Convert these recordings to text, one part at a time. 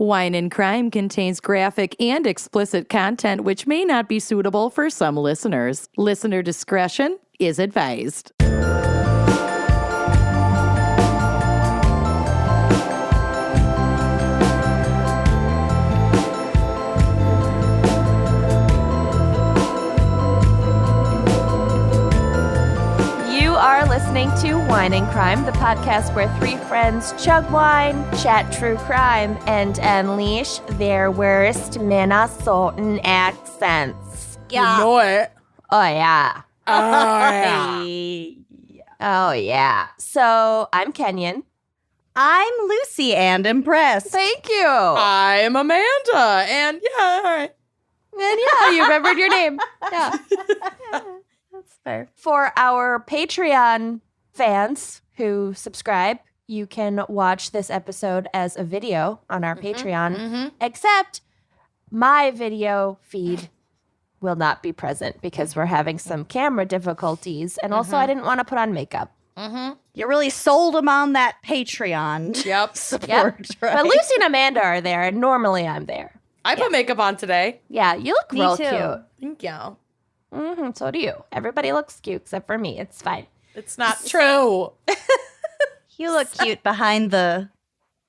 Wine and Crime contains graphic and explicit content which may not be suitable for some listeners. Listener discretion is advised. You are listening to Wine and Crime, the podcast where three friends chug wine, chat true crime, and unleash their worst Minnesotan accents. Yeah. You know it. Oh, yeah. Oh, yeah. Oh, yeah. So, I'm Kenyon. I'm Lucy and impressed. Thank you. I'm Amanda. And yeah, all right. And yeah, you remembered your name. Yeah. That's fair. For our Patreon fans who subscribe, you can watch this episode as a video on our Patreon, except my video feed will not be present because we're having some camera difficulties. And also, I didn't want to put on makeup. You really sold them on that Patreon Yep. support, right? But Lucy and Amanda are there, and normally I'm there. I put makeup on today. Yeah, you look Me real too. cute. Thank you. So do you. Everybody looks cute except for me. It's fine. It's not true. You look cute behind the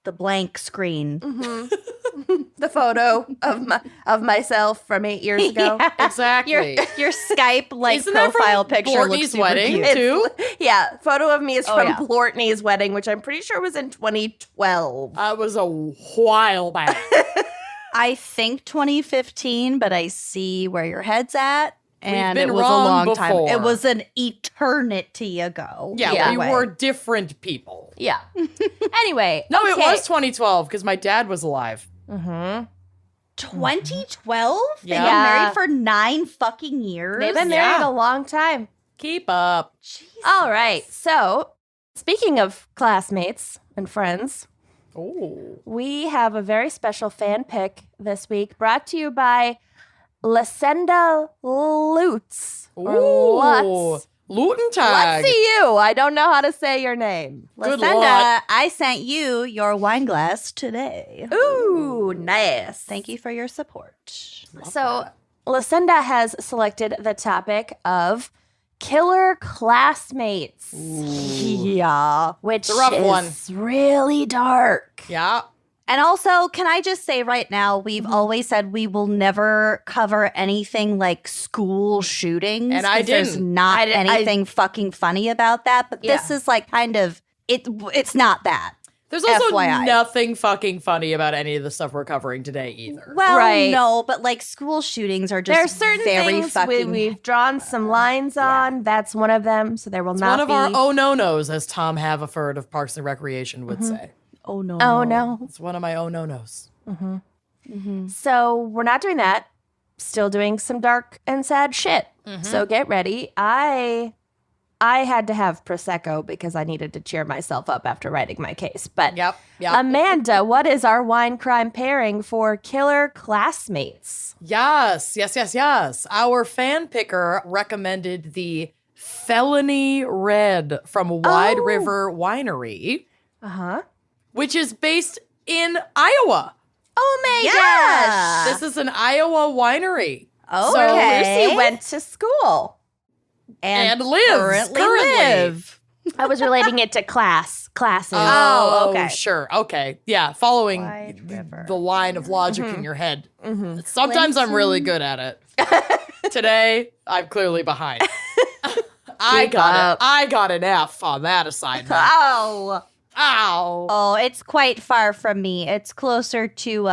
blank screen. The photo of myself from 8 years ago. Yeah. Exactly. Your Skype Isn't that profile from picture looks Bortney's super wedding cute. too? Yeah, photo of me is from yeah. Blortney's wedding, which I'm pretty sure was in 2012. That was a while back. I think 2015, but I see where your head's at. And been it was a wrong long time. before. It was an eternity ago. Yeah, Yeah. we were different people. Yeah. Anyway. No, it okay. was 2012 because my dad was alive. 2012? They've Yeah. been married for 9 fucking years. They've been married Yeah. a long time. Keep up. All right. So, speaking of classmates and friends, Oh. we have a very special fan pick this week brought to you by Lasenda Lutz. Or Lutz. Lutentag. Let's see you. I don't know how to say your name. Good Lucinda, luck. I sent you your wine glass today. Ooh, nice. Thank you for your support. So, Lucinda has selected the topic of killer classmates. Yeah. Which a rough one. is really dark. Yeah. And also, can I just say right now, we've always said we will never cover anything like school shootings. And I 'cause There's didn't. not anything fucking funny about that. But this Yeah. is like kind of, it's not that. There's also FYI. nothing fucking funny about any of the stuff we're covering today either. Well, Right. no, but like school shootings are just There's certain very things fucking. we've drawn some lines on. That's one of them. So there will It's not one of be. our oh no nos, as Tom Haverford of Parks and Recreation would say. Oh no. Oh, no. It's one of my oh no nos. So we're not doing that. Still doing some dark and sad shit. So get ready. I had to have Prosecco because I needed to cheer myself up after writing my case. But Yep. Amanda, what is our wine crime pairing for killer classmates? Yes. Our fan picker recommended the Felony Red from Wide Oh. River Winery, Uh-huh. which is based in Iowa. Oh my Yeah. This is an Iowa winery. Oh, gosh. okay. Lucy went to school. And lives currently currently. live. I was relating it to classes. Oh, okay. Sure. Okay. Yeah. Following Wide River. the line of logic in your head. Sometimes I'm really good at it. Today, I'm clearly behind. I got an F on that assignment. Oh. Ow. Oh, it's quite far from me. It's closer to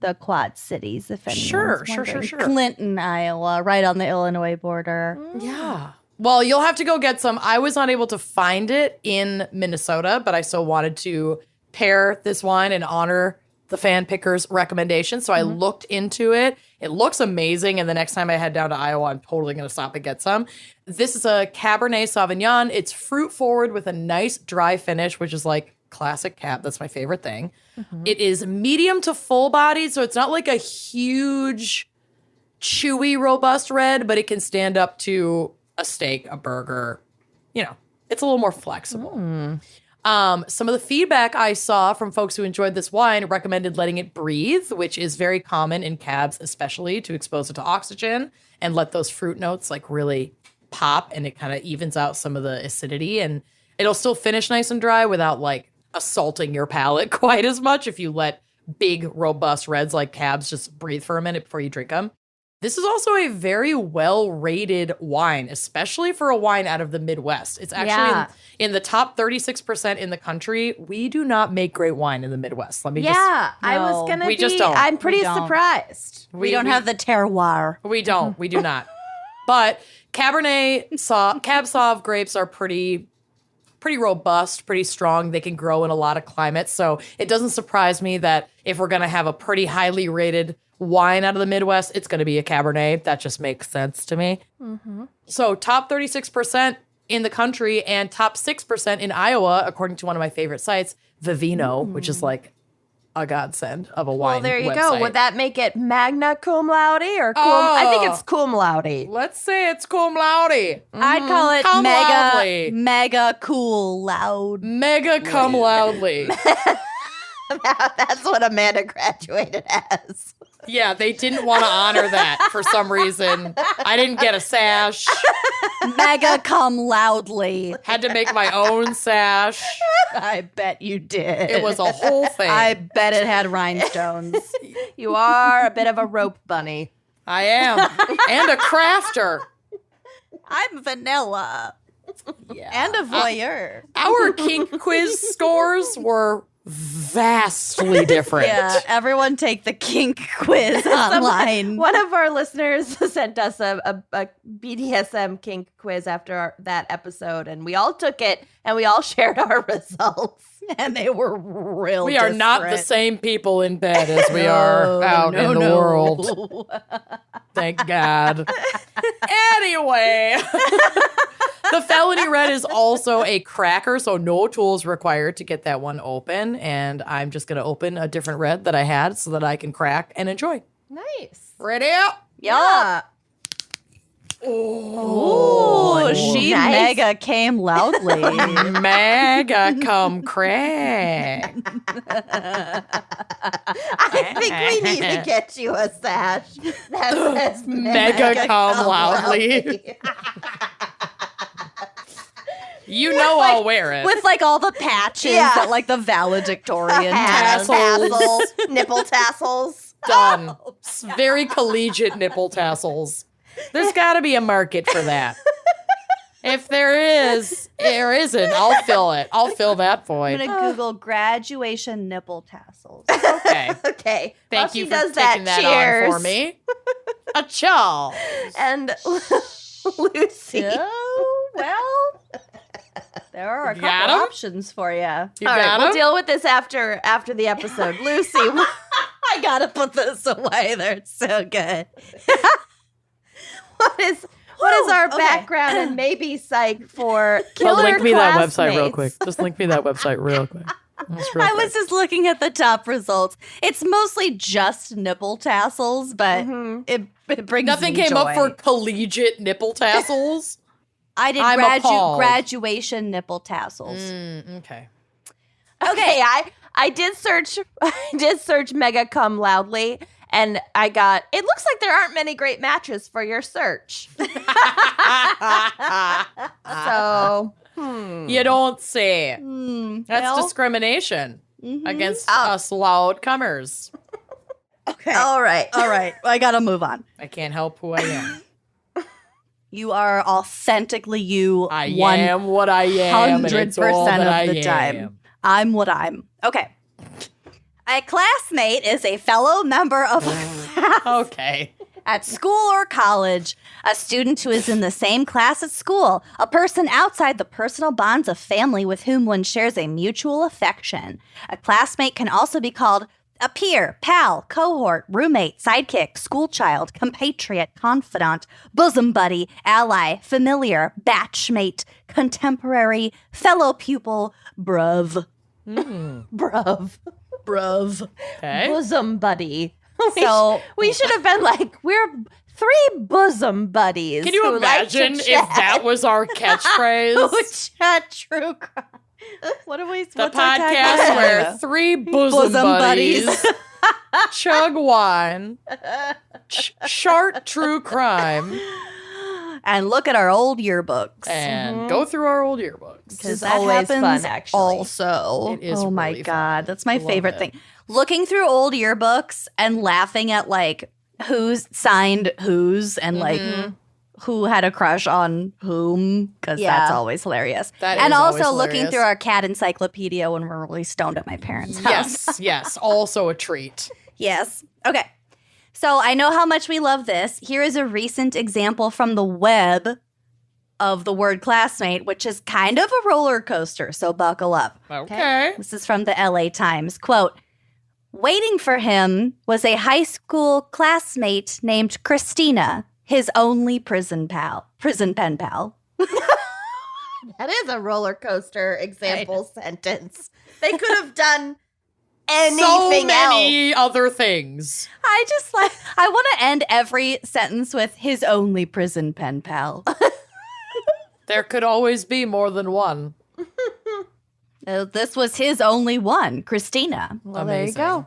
the Quad Cities, if anyone's Sure. wondering. Clinton, Iowa, right on the Illinois border. Yeah. Well, you'll have to go get some. I was not able to find it in Minnesota, but I still wanted to pair this wine and honor the fan picker's recommendation. So I looked into it. It looks amazing. And the next time I head down to Iowa, I'm totally going to stop and get some. This is a Cabernet Sauvignon. It's fruit forward with a nice dry finish, which is like classic Cab. That's my favorite thing. It is medium to full bodied. So it's not like a huge, chewy, robust red, but it can stand up to a steak, a burger. You know, it's a little more flexible. Some of the feedback I saw from folks who enjoyed this wine recommended letting it breathe, which is very common in cabs, especially to expose it to oxygen and let those fruit notes like really pop, and it kind of evens out some of the acidity, and it'll still finish nice and dry without like assaulting your palate quite as much if you let big, robust reds like cabs just breathe for a minute before you drink them. This is also a very well-rated wine, especially for a wine out of the Midwest. It's actually in the top 36% in the country. We do not make great wine in the Midwest. Let me I was going to We just don't. I'm pretty We don't. surprised. We don't have the terroir. We don't. We do not. But Cab Sauv grapes are pretty robust, pretty strong. They can grow in a lot of climates. So it doesn't surprise me that if we're going to have a pretty highly rated wine out of the Midwest, it's going to be a Cabernet. That just makes sense to me. Mm-hmm. So top 36% in the country and top 6% in Iowa, according to one of my favorite sites, Vivino, which is like a godsend of a wine. Well, there you website. go. Would that make it magna cum laude or I think it's cum laude. Let's say it's cum laude. I'd call it Come loudly. mega cool loud. Mega cum loudly. That's what Amanda graduated as. Yeah, they didn't want to honor that for some reason. I didn't get a sash. Mega come loudly. Had to make my own sash. I bet you did. It was a whole thing. I bet it had rhinestones. You are a bit of a rope bunny. I am. And a crafter. I'm vanilla. Yeah. And a voyeur. Our kink quiz scores were vastly different. Yeah, everyone take the kink quiz online. One of our listeners sent us a BDSM kink quiz after that episode, and we all took it, and we all shared our results. And they were real We are not the disparate. same people in bed as we are out in the world. Thank God. Anyway, the felony red is also a cracker, so no tools required to get that one open. And I'm just going to open a different red that I had so that I can crack and enjoy. Nice. Ready up? Yeah. Oh, she nice. mega came loudly. Mega come crack. I think we need to get you a sash that says Mega come loudly. You know I'll wear it. With like all the patches Yeah. that like the valedictorian has. Tassels. nipple tassels. Done. Very collegiate nipple tassels. There's got to be a market for that. If there is, there isn't. I'll fill it. I'll fill that I'm void. gonna Google graduation nipple tassels. Okay. Okay. Thank While you she for does taking that cheers. on for me. A chaw. And Lucy. Oh, well, there are a You got couple 'em? options for you. You All got right, we'll 'em? deal with this after the episode. Lucy, I gotta put this away. They're so good. what is our okay. background and maybe psych for killer Oh, link me that website real classmates? quick. Just link me that website real quick. Just real I quick. was just looking at the top results. It's mostly just nipple tassels, but it brings Nothing me came up joy. for collegiate nipple tassels. I did I'm appalled. graduation nipple tassels. Okay. Okay, I did search mega come loudly, and I got, it looks like there aren't many great matches for your search. So You don't say. That's well, discrimination against us loud comers. okay. all right. All right. I gotta move on. I can't help who I am. You are authentically you. I am what I am. and it's all 100% that of the I time. am. I'm what I'm. Okay. A classmate is a fellow member of Okay. at school or college, a student who is in the same class at school, a person outside the personal bonds of family with whom one shares a mutual affection. A classmate can also be called a peer, pal, cohort, roommate, sidekick, schoolchild, compatriot, confidant, bosom buddy, ally, familiar, batchmate, contemporary, fellow pupil, bruv. Bruv. Bruv. Okay. Bosom buddy. So- we should have been like, we're three bosom buddies. Can you who like to imagine if chat. that was our catchphrase? Chat true crime. What are we? The what's our podcast tagline? where three bosom buddies chug wine, chart true crime, and look at our old yearbooks. and go through our old yearbooks. It's that always happens fun, actually. Also, It is oh my really god, fun. that's my Love favorite it. thing. Looking through old yearbooks and laughing at like who's signed whose and like who had a crush on whom, because that's always hilarious. That and is also always looking hilarious. through our cat encyclopedia when we're really stoned at my parents' house. Yes, yes. Also a treat. Yes. Okay. So I know how much we love this. Here is a recent example from the web of the word classmate, which is kind of a roller coaster. So buckle up. Okay. This is from the LA Times. Quote, waiting for him was a high school classmate named Christina, his only prison pen pal. That is a roller coaster example sentence. They could have done anything So else. many other things. I want to end every sentence with his only prison pen pal. There could always be more than one. This was his only one, Christina. Well, there you go.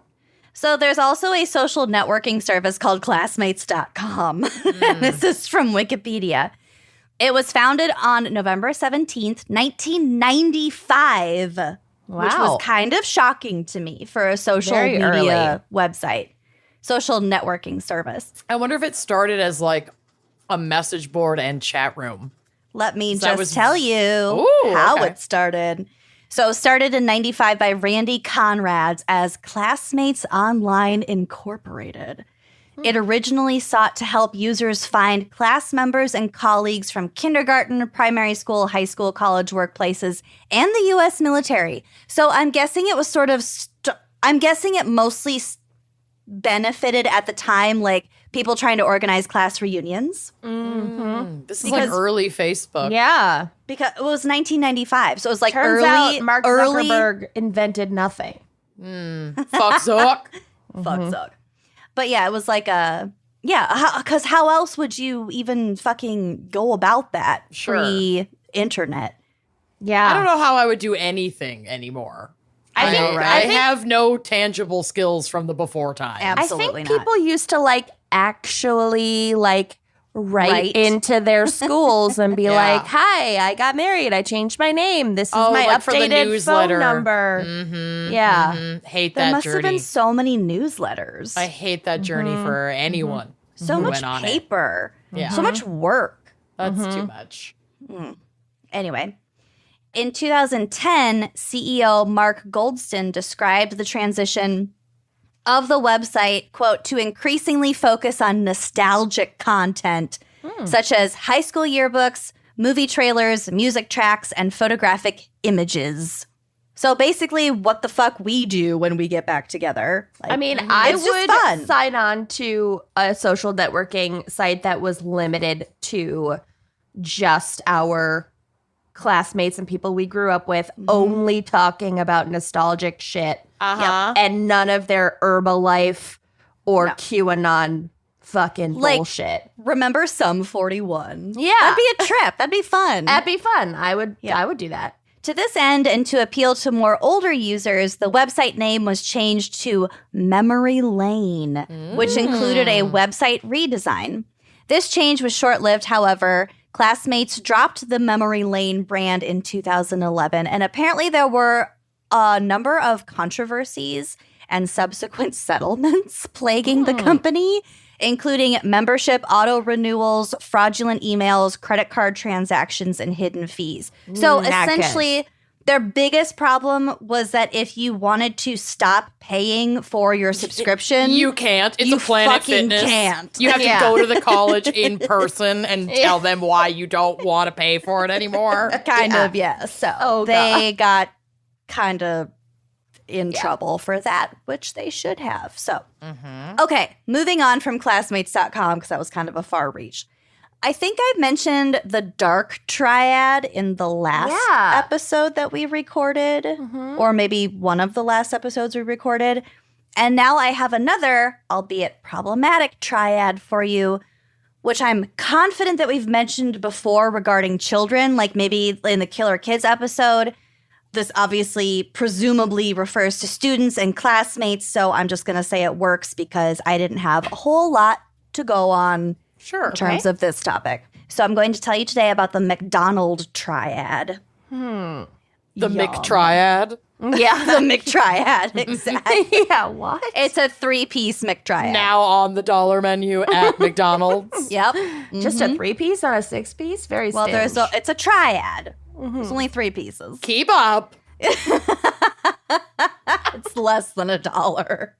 So there's also a social networking service called classmates.com. This is from Wikipedia. It was founded on November 17th, 1995, which was kind of shocking to me for a social Very media website, social networking service. I wonder if it started as like a message board and chat room. Let me that just was- tell you Ooh, how okay. it started. So it started in 95 by Randy Conrads as Classmates Online Incorporated. It originally sought to help users find class members and colleagues from kindergarten, primary school, high school, college, workplaces, and the U.S. military. So I'm guessing it was sort of, I'm guessing it mostly benefited at the time, like people trying to organize class reunions. This is like Because- early Facebook. Yeah. Because it was 1995, so it was like Turns early. out Mark early, Zuckerberg invented nothing. Fuck Zuck. Fuck Zuck. But yeah, it was like because how else would you even fucking go about that Sure. pre-internet? Yeah. I don't know how I would do anything anymore. I think- know, right? I I think- have no tangible skills from the before time. Absolutely I think not. people used to like actually like write into their schools and be Yeah. like, "Hi, I got married. I changed my name. This is Oh, my like for the updated newsletter. phone number." Mm-hmm, Yeah. mm-hmm. Hate There that must have journey. been so many newsletters, I hate that journey for anyone. so who much went on it. paper, Yeah. so much work. That's too much. Anyway, in 2010, CEO Mark Goldston described the transition of the website, quote, to increasingly focus on nostalgic content, such as high school yearbooks, movie trailers, music tracks, and photographic images. So basically, what the fuck we do when we get back together. Like, I mean, I it's just would fun. sign on to a social networking site that was limited to just our classmates and people we grew up with, only talking about nostalgic shit Uh-huh. and none of their Herbalife or No. QAnon fucking Like- bullshit. Remember Sum 41? Yeah. That'd be a trip. That'd be fun. That'd be fun. I would do that. To this end, and to appeal to more older users, the website name was changed to Memory Lane, which included a website redesign. This change was short-lived, however. Classmates dropped the Memory Lane brand in 2011, and apparently there were a number of controversies and subsequent settlements plaguing the company, including membership auto-renewals, fraudulent emails, credit card transactions, and hidden fees. So Not good. essentially, their biggest problem was that if you wanted to stop paying for your subscription, You can't. It's You a Planet fucking Fitness. can't. You have Yeah. to go to the college in person and tell them why you don't want to pay for it anymore. kind of, yeah. So Oh, they got kind of in trouble for that, which they should have. So, okay, moving on from classmates.com, because that was kind of a far reach. I think I mentioned the dark triad in the last Yeah. episode that we recorded, or maybe one of the last episodes we recorded. And now I have another, albeit problematic, triad for you, which I'm confident that we've mentioned before regarding children, like maybe in the Killer Kids episode. This obviously presumably refers to students and classmates, so I'm just going to say it works because I didn't have a whole lot to go on in terms of this topic. So I'm going to tell you today about the McDonald triad. The McTriad? Yeah, the McTriad, exactly. Yeah, what? It's a 3-piece McTriad. Now on the dollar menu at McDonald's. Yep. Just a 3-piece, not a 6-piece? Very Well, stingy. it's a triad. There's only 3 pieces. Keep up. It's less than $1.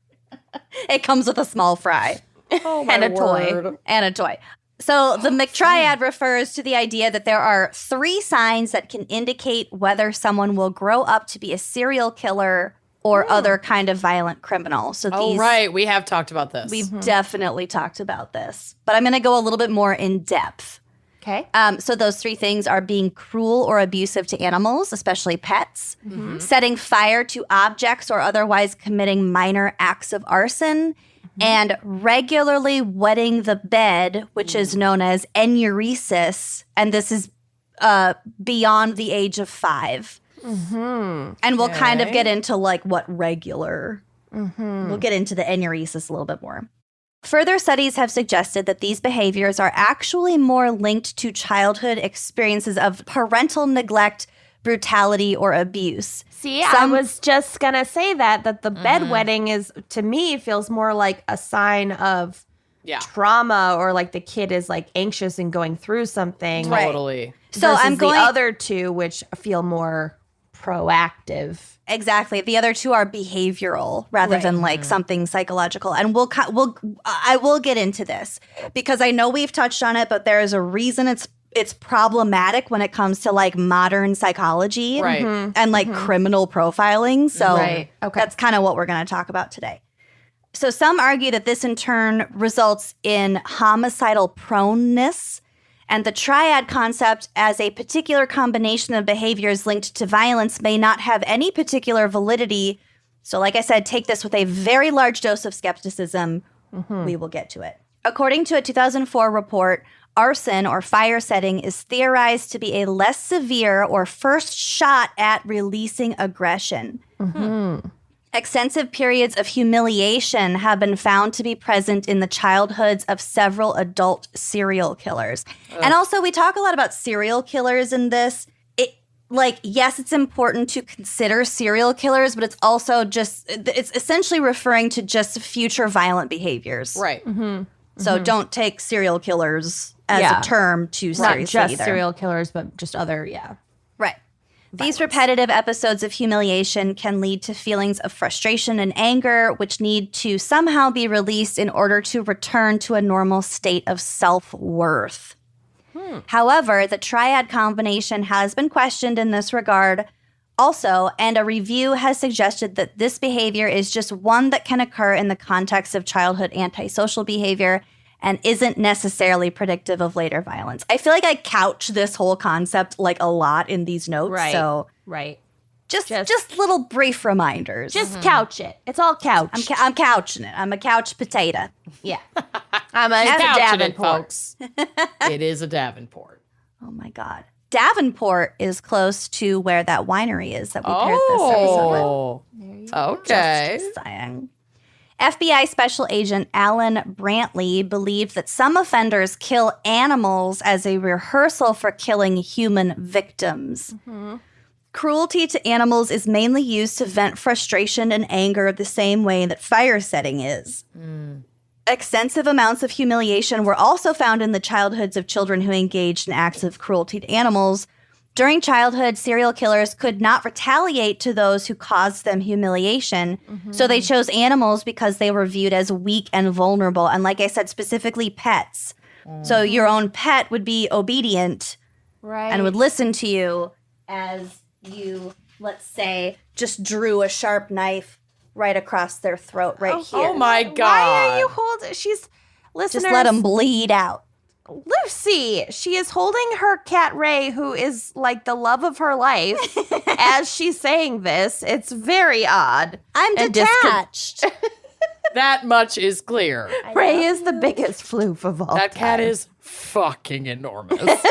It comes with a small fry. Oh, my And a word. toy. And a toy. So the McTriad refers to the idea that there are 3 signs that can indicate whether someone will grow up to be a serial killer or other kind of violent criminal. So Oh, right. We have talked about this. we've definitely talked about this. But I'm going to go a little bit more in depth. Okay. So those 3 things are being cruel or abusive to animals, especially pets, setting fire to objects or otherwise committing minor acts of arson, and regularly wetting the bed, which is known as enuresis, and this is beyond the age of 5. And we'll kind of get into like what regular. We'll get into the enuresis a little bit more. Further studies have suggested that these behaviors are actually more linked to childhood experiences of parental neglect, brutality, or abuse. See, I was just going to say that the bedwetting is, to me, feels more like a sign of trauma, or like the kid is like anxious and going through something. Totally. So versus I'm going the other 2, which feel more proactive. Exactly. The other 2 are behavioral rather than like something psychological. And I will get into this because I know we've touched on it, but there is a reason it's problematic when it comes to like modern psychology and like criminal profiling. So that's kind of what we're going to talk about today. So some argue that this in turn results in homicidal proneness, and the triad concept as a particular combination of behaviors linked to violence may not have any particular validity. So like I said, take this with a very large dose of skepticism. We will get to it. According to a 2004 report, arson or fire setting is theorized to be a less severe or first shot at releasing aggression. Extensive periods of humiliation have been found to be present in the childhoods of several adult serial killers. And also, we talk a lot about serial killers in this. Yes, it's important to consider serial killers, but it's also it's essentially referring to just future violent behaviors. Right. So don't take serial killers as a term too seriously Not just either. serial killers, but just other, Right. These repetitive episodes of humiliation can lead to feelings of frustration and anger, which need to somehow be released in order to return to a normal state of self-worth. However, the triad combination has been questioned in this regard also, and a review has suggested that this behavior is just one that can occur in the context of childhood antisocial behavior and isn't necessarily predictive of later violence. I feel like I couch this whole concept like a lot in these notes. Right. So just little brief reminders. Just couch it. It's all couch. I'm couching it. I'm a couch potato. Yeah. I'm a Couching it, Davenport. folks. It is a Davenport. Oh my God. Davenport is close to where that winery is that we paired this episode with. Okay. Just saying. FBI Special Agent Alan Brantley believed that some offenders kill animals as a rehearsal for killing human victims. Cruelty to animals is mainly used to vent frustration and anger the same way that fire setting is. Extensive amounts of humiliation were also found in the childhoods of children who engaged in acts of cruelty to animals. During childhood, serial killers could not retaliate to those who caused them humiliation, so they chose animals because they were viewed as weak and vulnerable, and like I said, specifically pets. So your own pet would be obedient and would listen to you as you, let's say, just drew a sharp knife right across their throat here. Oh my God. Why are you holding? Listeners. Just let them bleed out. Lucy, she is holding her cat Ray, who is like the love of her life, as she's saying this. It's very odd. I'm and detached. That much is clear. Ray is the biggest floof of all. That cat is fucking enormous.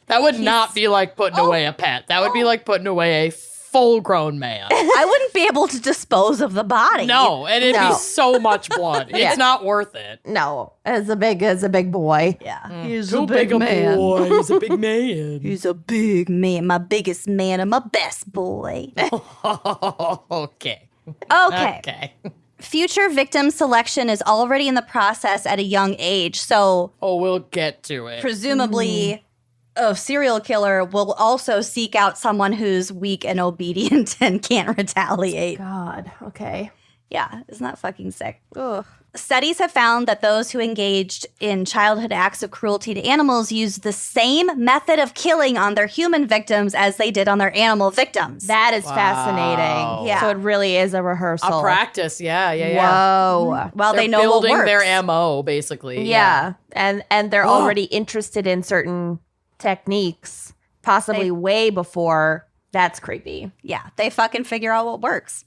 That would not be like putting away a pet. That would be like putting away a full-grown man. I wouldn't be able to dispose of the body. No, and it'd No. be so much blood. Yeah. It's not worth it. No, as a big boy. Yeah. He's Too a big man. boy. He's a big man. He's a big man, my biggest man and my best boy. Okay. Okay. Okay. Future victim selection is already in the process at a young age. So Oh, we'll get to it. presumably a serial killer will also seek out someone who's weak and obedient and can't retaliate. God. Okay. Yeah, isn't that fucking sick? Ugh. Studies have found that those who engaged in childhood acts of cruelty to animals used the same method of killing on their human victims as they did on their animal victims. That is Wow. fascinating. Yeah. So it really is a rehearsal. A practice. Yeah. Whoa. well, They're they know building what works. their MO, basically. Yeah. And they're already interested in certain techniques, possibly way before. That's creepy. Yeah, they fucking figure out what works.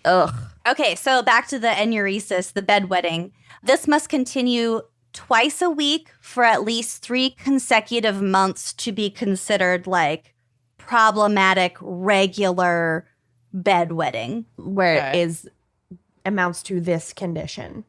Ugh. Okay, so back to the enuresis, the bedwetting. This must continue twice a week for at least 3 consecutive months to be considered like problematic, regular bedwetting. Where Okay. it is amounts to this condition.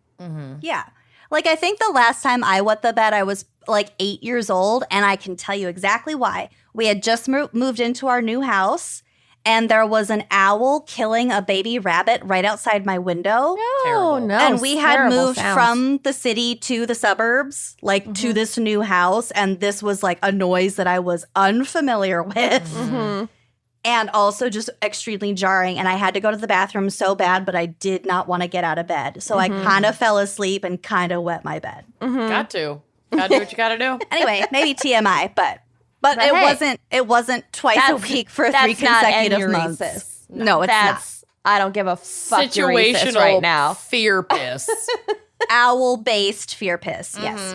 Yeah. Like, I think the last time I wet the bed, I was like 8 years old, and I can tell you exactly why. We had just moved into our new house, and there was an owl killing a baby rabbit right outside my window. Terrible. No. And we had terrible moved sounds. from the city to the suburbs, like to this new house. And this was like a noise that I was unfamiliar with Mhm. and also just extremely jarring. And I had to go to the bathroom so bad, but I did not want to get out of bed. So I kind of fell asleep and kind of wet my bed. Got to. Got to do what you got to do. Anyway, maybe TMI, but But it hey, wasn't twice a that's- week for 3 that's not consecutive months. enuresis. No, it's not. That's I don't give a fuck uresis Situational right now. fear piss. Owl-based fear piss, yes.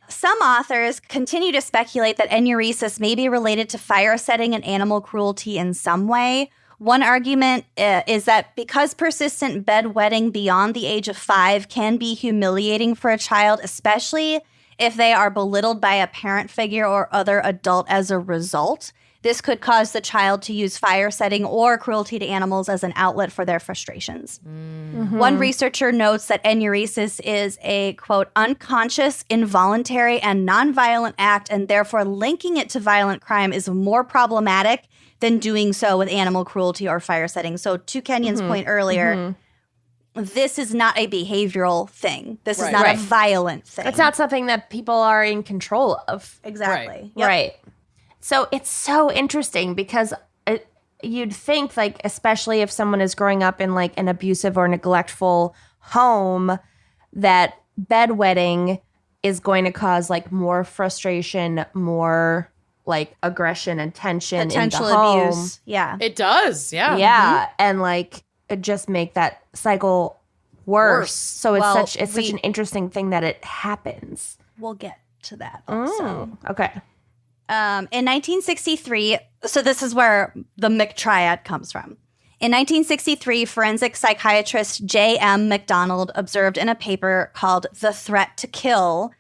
Some authors continue to speculate that enuresis may be related to fire setting and animal cruelty in some way. One argument is that because persistent bedwetting beyond the age of 5 can be humiliating for a child, especially if they are belittled by a parent figure or other adult as a result, this could cause the child to use fire setting or cruelty to animals as an outlet for their frustrations. One researcher notes that enuresis is a, quote, unconscious, involuntary, and nonviolent act, and therefore linking it to violent crime is more problematic than doing so with animal cruelty or fire setting. So to Kenyon's point earlier, this is not a behavioral thing. This is Right. not Right. a violent thing. It's not something that people are in control of. Exactly. Yep. Right. So it's so interesting because you'd think, like, especially if someone is growing up in like an abusive or neglectful home, that bedwetting is going to cause like more frustration, more like aggression and tension Potential in the home. abuse. Yeah. It does. Yeah. Yeah, and like it just make that cycle worse. Worse. So it's Well, such an interesting thing that it happens. We'll get to that also. Okay. In 1963, so this is where the McTriad comes from. In 1963, forensic psychiatrist J.M. McDonald observed in a paper called The Threat to Kill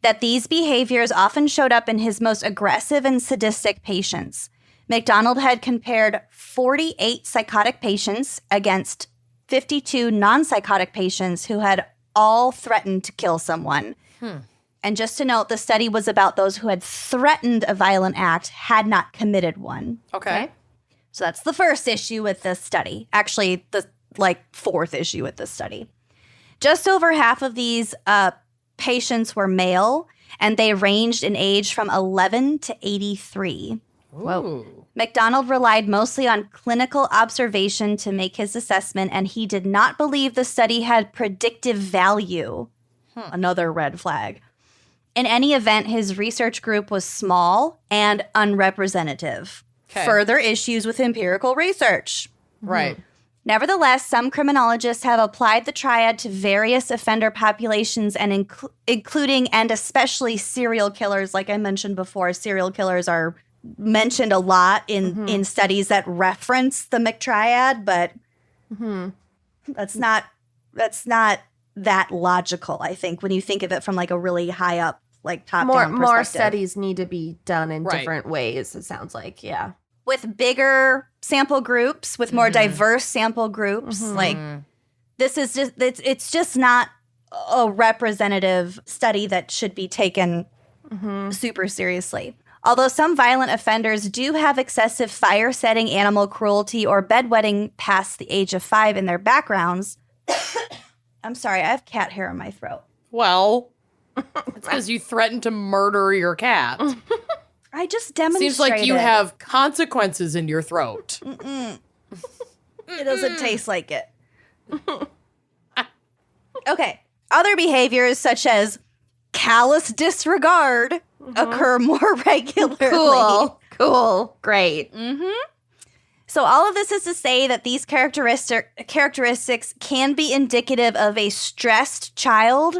that these behaviors often showed up in his most aggressive and sadistic patients. McDonald had compared 48 psychotic patients against 52 non-psychotic patients who had all threatened to kill someone. And just to note, the study was about those who had threatened a violent act, had not committed one. Okay. So that's the first issue with this study. Actually, the fourth issue with this study. Just over half of these patients were male, and they ranged in age from 11 to 83. Whoa. McDonald relied mostly on clinical observation to make his assessment, and he did not believe the study had predictive value. Another red flag. In any event, his research group was small and unrepresentative. Okay. Further issues with empirical research. Right. Nevertheless, some criminologists have applied the triad to various offender populations, and including and especially serial killers. Like I mentioned before, serial killers are mentioned a lot in studies that reference the McTriad, but that's not that logical, I think, when you think of it from like a really high up, like top down More perspective. studies need to be done in Right. different ways, it sounds like. Yeah. With bigger sample groups, with more diverse sample groups. Like, this is just, it's just not a representative study that should be taken super seriously. Although some violent offenders do have excessive fire setting, animal cruelty, or bedwetting past the age of 5 in their backgrounds. I'm sorry, I have cat hair in my throat. Well, it's because you threatened to murder your cat. I just demonstrated. Seems like you have consequences in your throat. It doesn't taste like it. Okay. Other behaviors such as callous disregard occur more regularly. Cool. Great. So all of this is to say that these characteristics can be indicative of a stressed child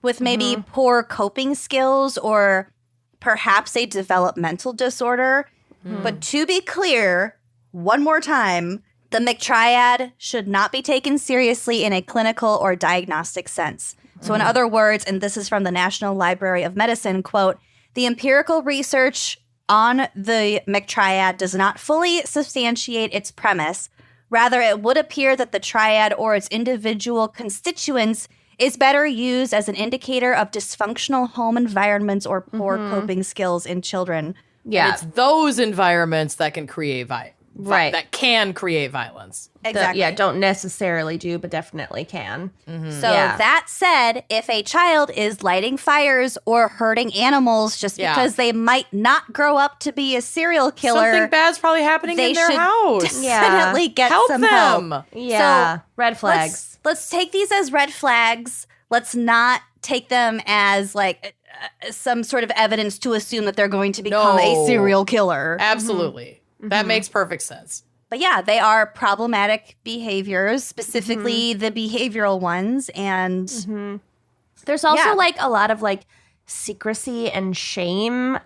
with maybe poor coping skills or perhaps a developmental disorder. But to be clear, one more time, the McTriad should not be taken seriously in a clinical or diagnostic sense. So in other words, and this is from the National Library of Medicine, quote, the empirical research on the McTriad does not fully substantiate its premise. Rather, it would appear that the triad or its individual constituents is better used as an indicator of dysfunctional home environments or poor coping skills in children. Yeah. And it's those environments that can create Right. that can create violence. Exactly. Don't necessarily do, but definitely can. So that said, if a child is lighting fires or hurting animals just because they might not grow up to be a serial killer, Something bad's probably happening they in their should house. definitely get Help some them. help. Yeah. So red flags. Let's take these as red flags. Let's not take them as like some sort of evidence to assume that they're going to become a No. serial killer. Absolutely. That makes perfect sense. But yeah, they are problematic behaviors, specifically the behavioral ones. And There's also Yeah. like a lot of like secrecy and shame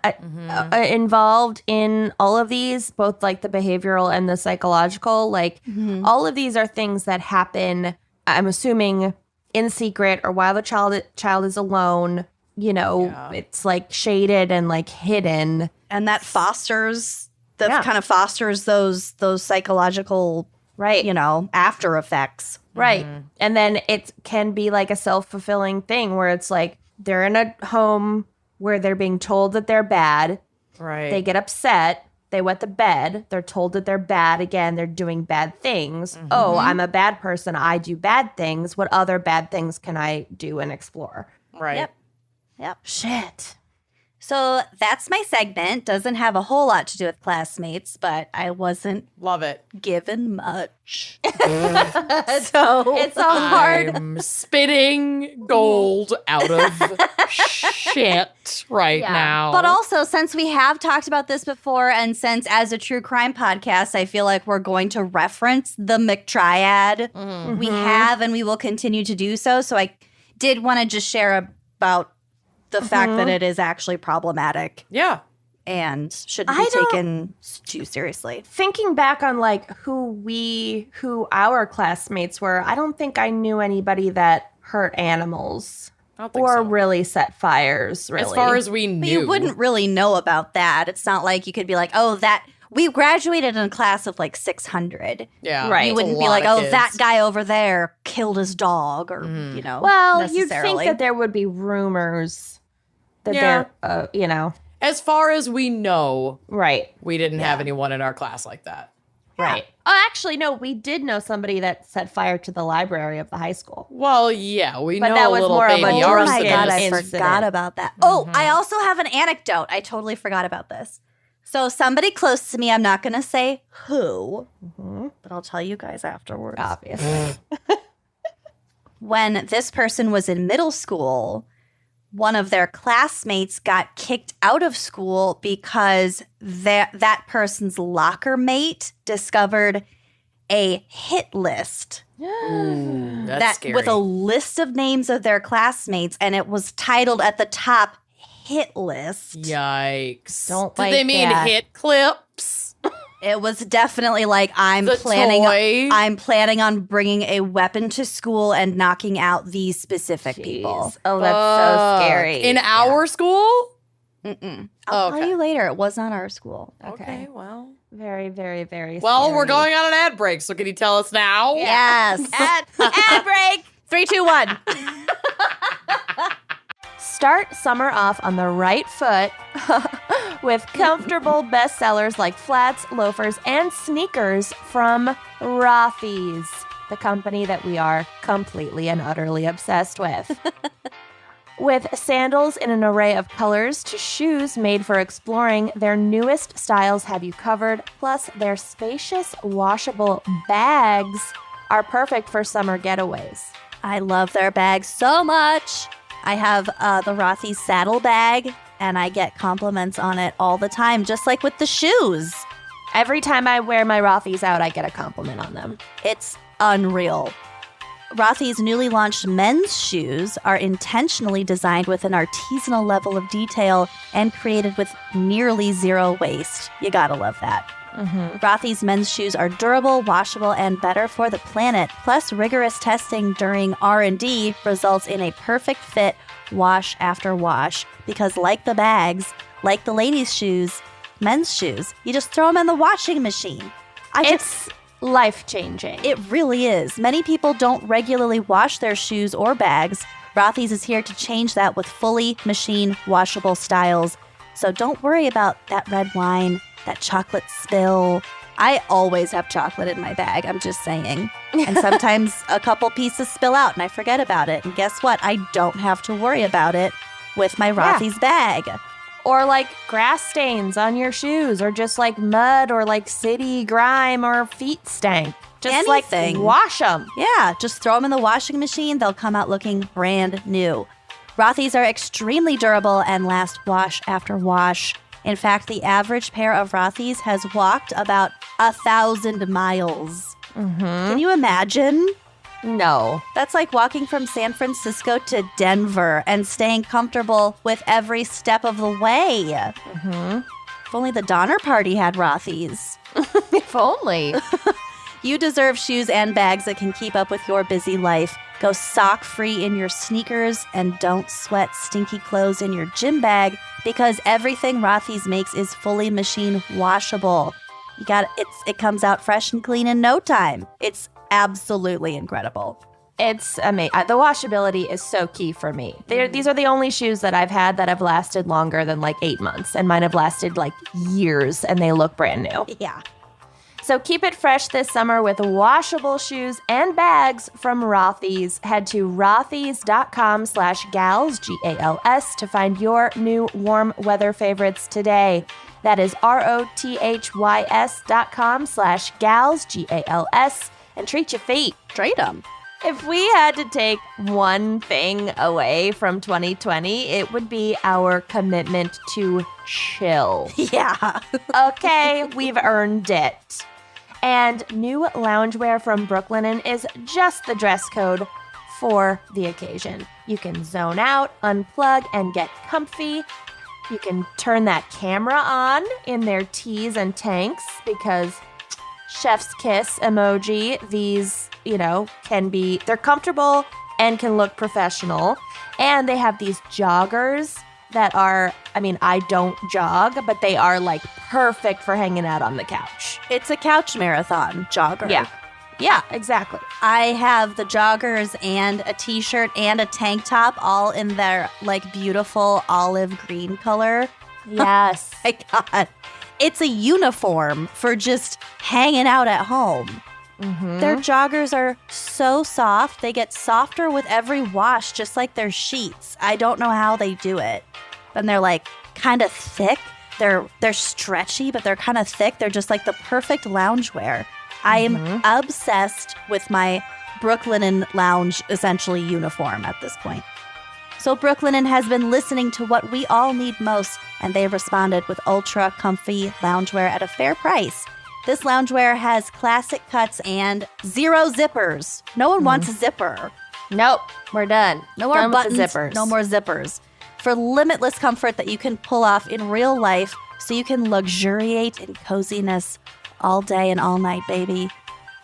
involved in all of these, both like the behavioral and the psychological. Like all of these are things that happen, I'm assuming, in secret or while the child is alone. You know, it's like shaded and like hidden. and that fosters kind of fosters those psychological, Right. after effects. Right. And then it can be like a self-fulfilling thing where it's like they're in a home where they're being told that they're bad. Right. They get upset. They wet the bed. They're told that they're bad again. They're doing bad things. Oh, I'm a bad person. I do bad things. What other bad things can I do and explore? Right. Yep. Shit. So that's my segment. Doesn't have a whole lot to do with classmates, but I wasn't Love it. given much. So It's a hard. I'm spitting gold out of shit right now. But also, since we have talked about this before, and since as a true crime podcast, I feel like we're going to reference the McTriad. We have, and we will continue to do so. So I did want to just share about the fact that it is actually problematic yeah. and shouldn't be taken too seriously. Thinking back on like who our classmates were, I don't think I knew anybody that hurt animals I don't think or so. really set fires. Really, As far as we But knew. you wouldn't really know about that. It's not like you could be like, oh, that we graduated in a class of like 600. Yeah. Right. You It's a wouldn't be lot like, of oh, kids. that guy over there killed his dog, or well, you'd think necessarily. that there would be rumors that Yeah. they're, As far as we know, right. we didn't have anyone in our class like that. Right. Oh, actually, no, we did know somebody that set fire to the library of the high school. Well, yeah, we But know that a was little more of a baby Oh drunk my arsonist. God, I incident. forgot about that. Oh, I also have an anecdote. I totally forgot about this. So somebody close to me, I'm not going to say who, but I'll tell you guys afterwards. Obviously. When this person was in middle school, one of their classmates got kicked out of school because that person's locker mate discovered a hit list That's scary. with a list of names of their classmates, and it was titled at the top hit list. Yikes. Don't Did like they mean that. hit clips? It was definitely like I'm The toy? planning on bringing a weapon to school and knocking out these specific people. Jeez. Oh, that's so Fuck. scary. In our school? I'll tell Okay. you later. It was not our school. Okay, well. Very, very, very Well, we're scary. going on an ad break, so can you tell us now? Yes. Ad break. 3, 2, 1. Start summer off on the right foot with comfortable bestsellers like flats, loafers, and sneakers from Rothy's, the company that we are completely and utterly obsessed with. With sandals in an array of colors to shoes made for exploring, their newest styles have you covered, plus their spacious washable bags are perfect for summer getaways. I love their bags so much. I have the Rothy's saddle bag, and I get compliments on it all the time, just like with the shoes. Every time I wear my Rothy's out, I get a compliment on them. It's unreal. Rothy's newly launched men's shoes are intentionally designed with an artisanal level of detail and created with nearly zero waste. You gotta love that. Rothy's men's shoes are durable, washable, and better for the planet. Plus, rigorous testing during R&D results in a perfect fit wash after wash. Because like the bags, like the ladies' shoes, men's shoes, you just throw them in the washing machine. It's life-changing. It really is. Many people don't regularly wash their shoes or bags. Rothy's is here to change that with fully machine washable styles. So don't worry about that red wine, that chocolate spill. I always have chocolate in my bag, I'm just saying. And sometimes a couple pieces spill out and I forget about it. And guess what? I don't have to worry about it with my Rothy's bag. Or like grass stains on your shoes, or just like mud, or like city grime, or feet stank. Just Anything. like wash them. Yeah, just throw them in the washing machine. They'll come out looking brand new. Rothy's are extremely durable and last wash after wash. In fact, the average pair of Rothy's has walked about 1,000 miles. Can you imagine? No. That's like walking from San Francisco to Denver and staying comfortable with every step of the way. If only the Donner Party had Rothy's. If only. You deserve shoes and bags that can keep up with your busy life. Go sock-free in your sneakers and don't sweat stinky clothes in your gym bag because everything Rothy's makes is fully machine washable. It comes out fresh and clean in no time. It's absolutely incredible. It's amazing. The washability is so key for me. These are the only shoes that I've had that have lasted longer than like 8 months, and mine have lasted like years, and they look brand new. Yeah. So keep it fresh this summer with washable shoes and bags from Rothy's. Head to rothys.com/gals, G-A-L-S, to find your new warm weather favorites today. That is rothys.com/gals, G-A-L-S, and treat your feet. Trade them. If we had to take one thing away from 2020, it would be our commitment to chill. Yeah. Okay, we've earned it. And new loungewear from Brooklinen is just the dress code for the occasion. You can zone out, unplug, and get comfy. You can turn that camera on in their tees and tanks because chef's kiss emoji, these, they're comfortable and can look professional. And they have these joggers that are, I don't jog, but they are like perfect for hanging out on the couch. It's a couch marathon jogger. Yeah, exactly. I have the joggers and a t-shirt and a tank top all in their like beautiful olive green color. Yes. Oh my God. It's a uniform for just hanging out at home. Their joggers are so soft. They get softer with every wash, just like their sheets. I don't know how they do it. And they're like kind of thick. They're stretchy, but they're kind of thick. They're just like the perfect loungewear. I am obsessed with my Brooklinen lounge, essentially, uniform at this point. So Brooklinen has been listening to what we all need most, and they've responded with ultra comfy loungewear at a fair price. This loungewear has classic cuts and 0 zippers. No one wants a zipper. Nope, we're done. No more Done with buttons, the zippers. no more zippers. For limitless comfort that you can pull off in real life so you can luxuriate in coziness all day and all night, baby.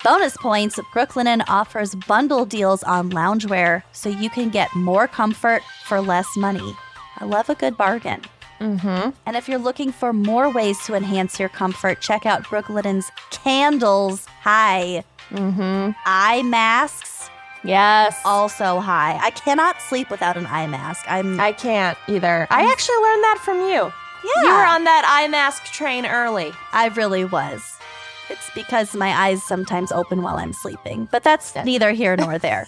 Bonus points, Brooklinen offers bundle deals on loungewear so you can get more comfort for less money. I love a good bargain. And if you're looking for more ways to enhance your comfort, check out Brooklinen's Candles High. Eye masks, Yes. also high. I cannot sleep without an eye mask. I can't either. I actually learned that from you. Yeah. You were on that eye mask train early. I really was. It's because my eyes sometimes open while I'm sleeping, but that's neither here nor there.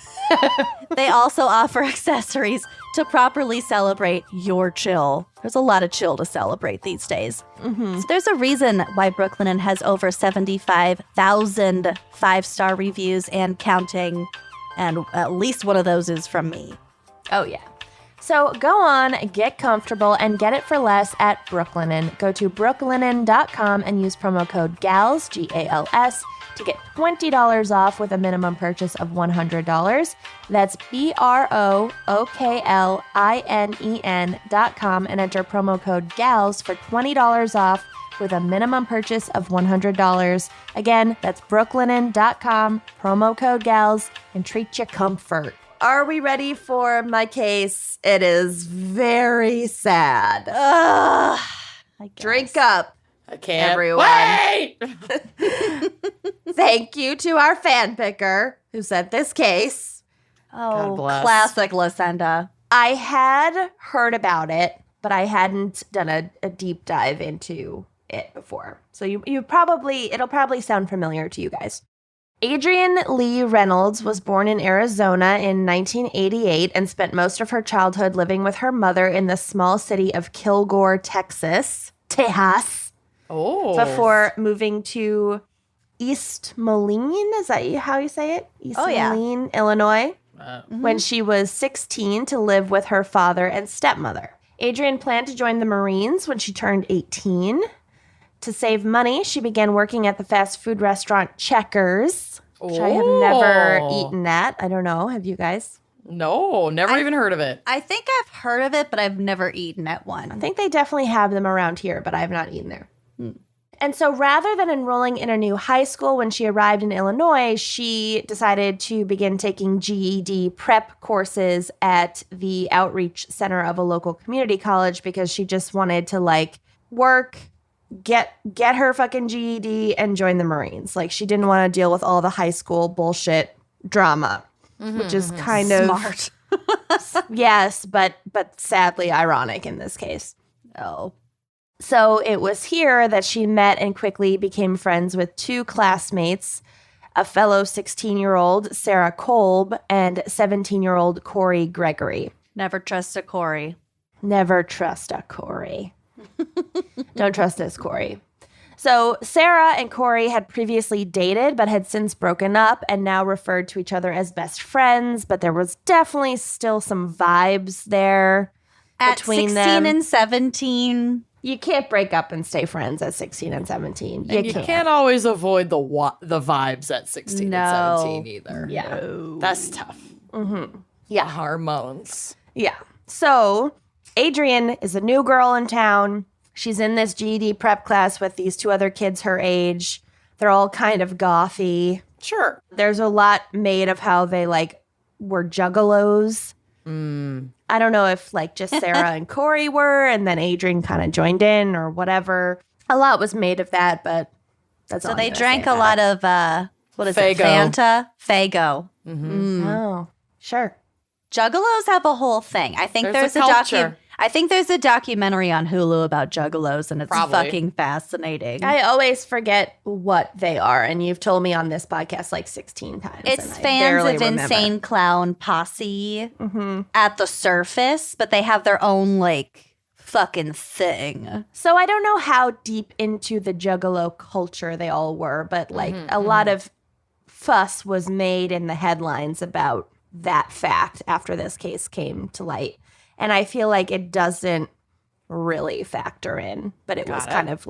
They also offer accessories to properly celebrate your chill. There's a lot of chill to celebrate these days. So there's a reason why Brooklinen has over 75,000 five-star reviews and counting, and at least one of those is from me. Oh, yeah. So go on, get comfortable, and get it for less at Brooklinen. Go to brooklinen.com and use promo code GALS, GALS, to get $20 off with a minimum purchase of $100. That's BROOKLINEN.com and enter promo code GALS for $20 off with a minimum purchase of $100. Again, that's brooklinen.com, promo code GALS, and treat your comfort. Are we ready for my case? It is very sad. Ugh. I guess. Drink up, I can't everyone. wait. Thank you to our fan picker who sent this case. Oh, God bless. classic Lucinda. I had heard about it, but I hadn't done a deep dive into it before. So it'll probably sound familiar to you guys. Adrienne Lee Reynolds was born in Arizona in 1988 and spent most of her childhood living with her mother in the small city of Kilgore, Texas, Oh. before moving to East Moline. Is that how you say it? East Moline, Illinois, when she was 16 to live with her father and stepmother. Adrienne planned to join the Marines when she turned 18. To save money, she began working at the fast food restaurant Checkers, which I have never eaten at. I don't know. Have you guys? No, never even heard of it. I think I've heard of it, but I've never eaten at one. I think they definitely have them around here, but I have not eaten there. And so rather than enrolling in a new high school when she arrived in Illinois, she decided to begin taking GED prep courses at the outreach center of a local community college because she just wanted to work, get her fucking GED and join the Marines. She didn't want to deal with all the high school bullshit drama, which is kind of Smart. yes, but sadly ironic in this case. Oh. So it was here that she met and quickly became friends with two classmates, a fellow 16-year-old Sarah Kolb and 17-year-old Corey Gregory. Never trust a Corey. Never trust a Corey. Don't trust this Corey. So Sarah and Corey had previously dated but had since broken up and now referred to each other as best friends, but there was definitely still some vibes there At between 16 them. and 17. You can't break up and stay friends at 16 and 17. And you can't always avoid the vibes at 16 No. and 17 either. Yeah. That's tough. Yeah. Hormones. Yeah. So Adrienne is a new girl in town. She's in this GED prep class with these two other kids her age. They're all kind of gothy. Sure. There's a lot made of how they were juggalos. I don't know if just Sarah and Corey were, and then Adrienne kind of joined in or whatever. A lot was made of that, but that's all So I'm they gonna drank say a about lot of, what is it? Faygo. Fanta? Faygo. it. Oh, sure. Juggalos have a whole thing. I think There's there's a culture. I think there's a documentary on Hulu about juggalos, and it's Probably. fucking fascinating. I always forget what they are, and you've told me on this podcast 16 times. It's and I fans barely of remember. Insane Clown Posse at the surface, but they have their own fucking thing. So I don't know how deep into the juggalo culture they all were, but a lot of fuss was made in the headlines about that fact after this case came to light. And I feel like it doesn't really factor in, but it was kind of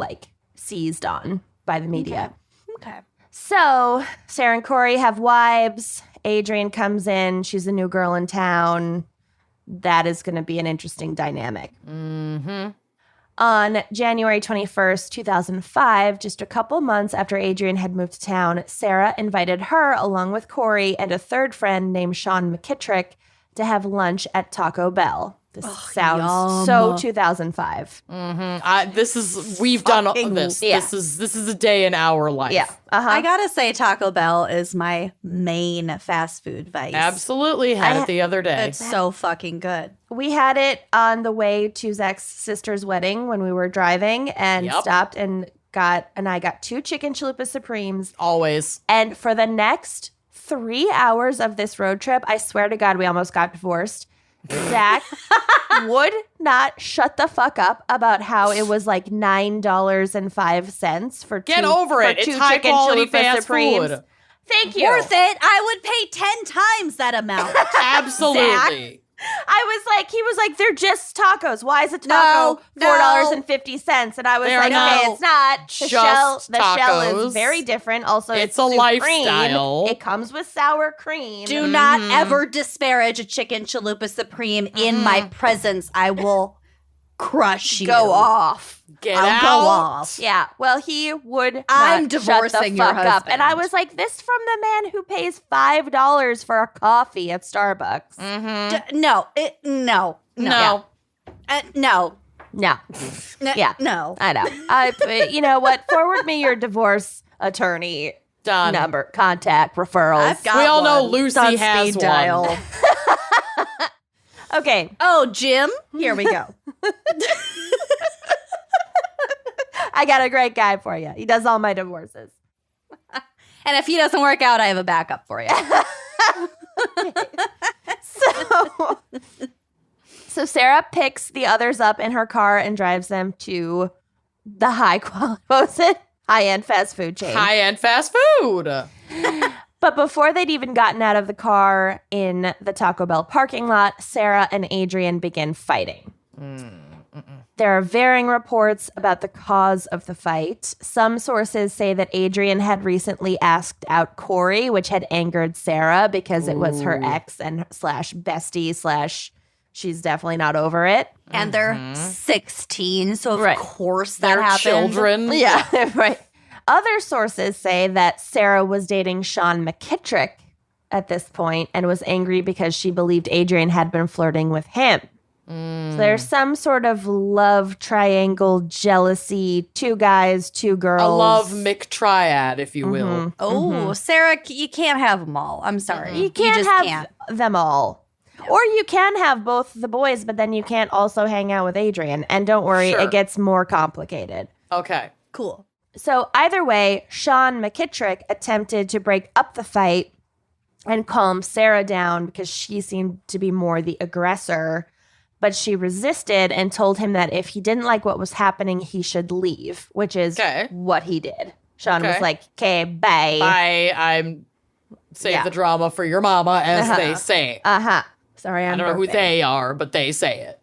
seized on by the media. Okay. So Sarah and Corey have wives. Adrienne comes in. She's a new girl in town. That is going to be an interesting dynamic. On January 21st, 2005, just a couple months after Adrienne had moved to town, Sarah invited her, along with Corey and a third friend named Sean McKittrick, to have lunch at Taco Bell. This sounds so 2005. We've done all Fucking- this. yeah. This is a day in our life. Yeah. I gotta say, Taco Bell is my main fast food vice. Absolutely. Had it the other day. It's so fucking good. We had it on the way to Zach's sister's wedding when we were driving and Yep. stopped and I got 2 chicken chalupa supremes. Always. And for the next 3 hours of this road trip, I swear to God, we almost got divorced. Zach would not shut the fuck up about how it was like $9.05 for Get over it. It's high quality fast food. Thank you. Worth it. I would pay 10 times that amount. Absolutely. He was like, they're just tacos. Why is a taco No, $4.50? And I was They are like, not okay, it's not. The shell tacos. is very different. Also, It's it's a supreme. lifestyle. It comes with sour cream. Do not ever disparage a chicken chalupa supreme in my presence. I will crush you. Go off. Get I'll out. go off. Yeah. Well, he would I'm not divorcing shut the your fuck up. husband. And I was like, this from the man who pays $5 for a coffee at Starbucks. Mm-hmm. No. No. No. No. Yeah. No. I know. You know what? Forward me your divorce attorney Done. number, contact, referrals. I've got We all know one. Lucy It's on has speed one. dial. Okay. Oh, Jim, here we go. I got a great guy for you. He does all my divorces. And if he doesn't work out, I have a backup for you. So Sarah picks the others up in her car and drives them to the high-end fast food chain. High-end fast food. But before they'd even gotten out of the car in the Taco Bell parking lot, Sarah and Adrian begin fighting. There are varying reports about the cause of the fight. Some sources say that Adrian had recently asked out Corey, which had angered Sarah because it was her ex and slash bestie slash she's definitely not over it. And they're 16, so of Right. course that Their happened. children. Yeah, right. Other sources say that Sarah was dating Sean McKittrick at this point and was angry because she believed Adrian had been flirting with him. So there's some sort of love triangle, jealousy, 2 guys, 2 girls. A love McTriad, if you will. Oh, Sarah, you can't have them all. I'm sorry. You can't just have can't. them all. Or you can have both the boys, but then you can't also hang out with Adrian. And don't worry, Sure. it gets more complicated. Okay. Cool. So either way, Sean McKittrick attempted to break up the fight and calm Sarah down because she seemed to be more the aggressor. But she resisted and told him that if he didn't like what was happening, he should leave, which is Okay. what he did. Sean was Okay. like, okay, bye. I'm save Yeah. the drama for your mama, as they say. Uh-huh. Sorry, I I'm don't know who burping. they are, but they say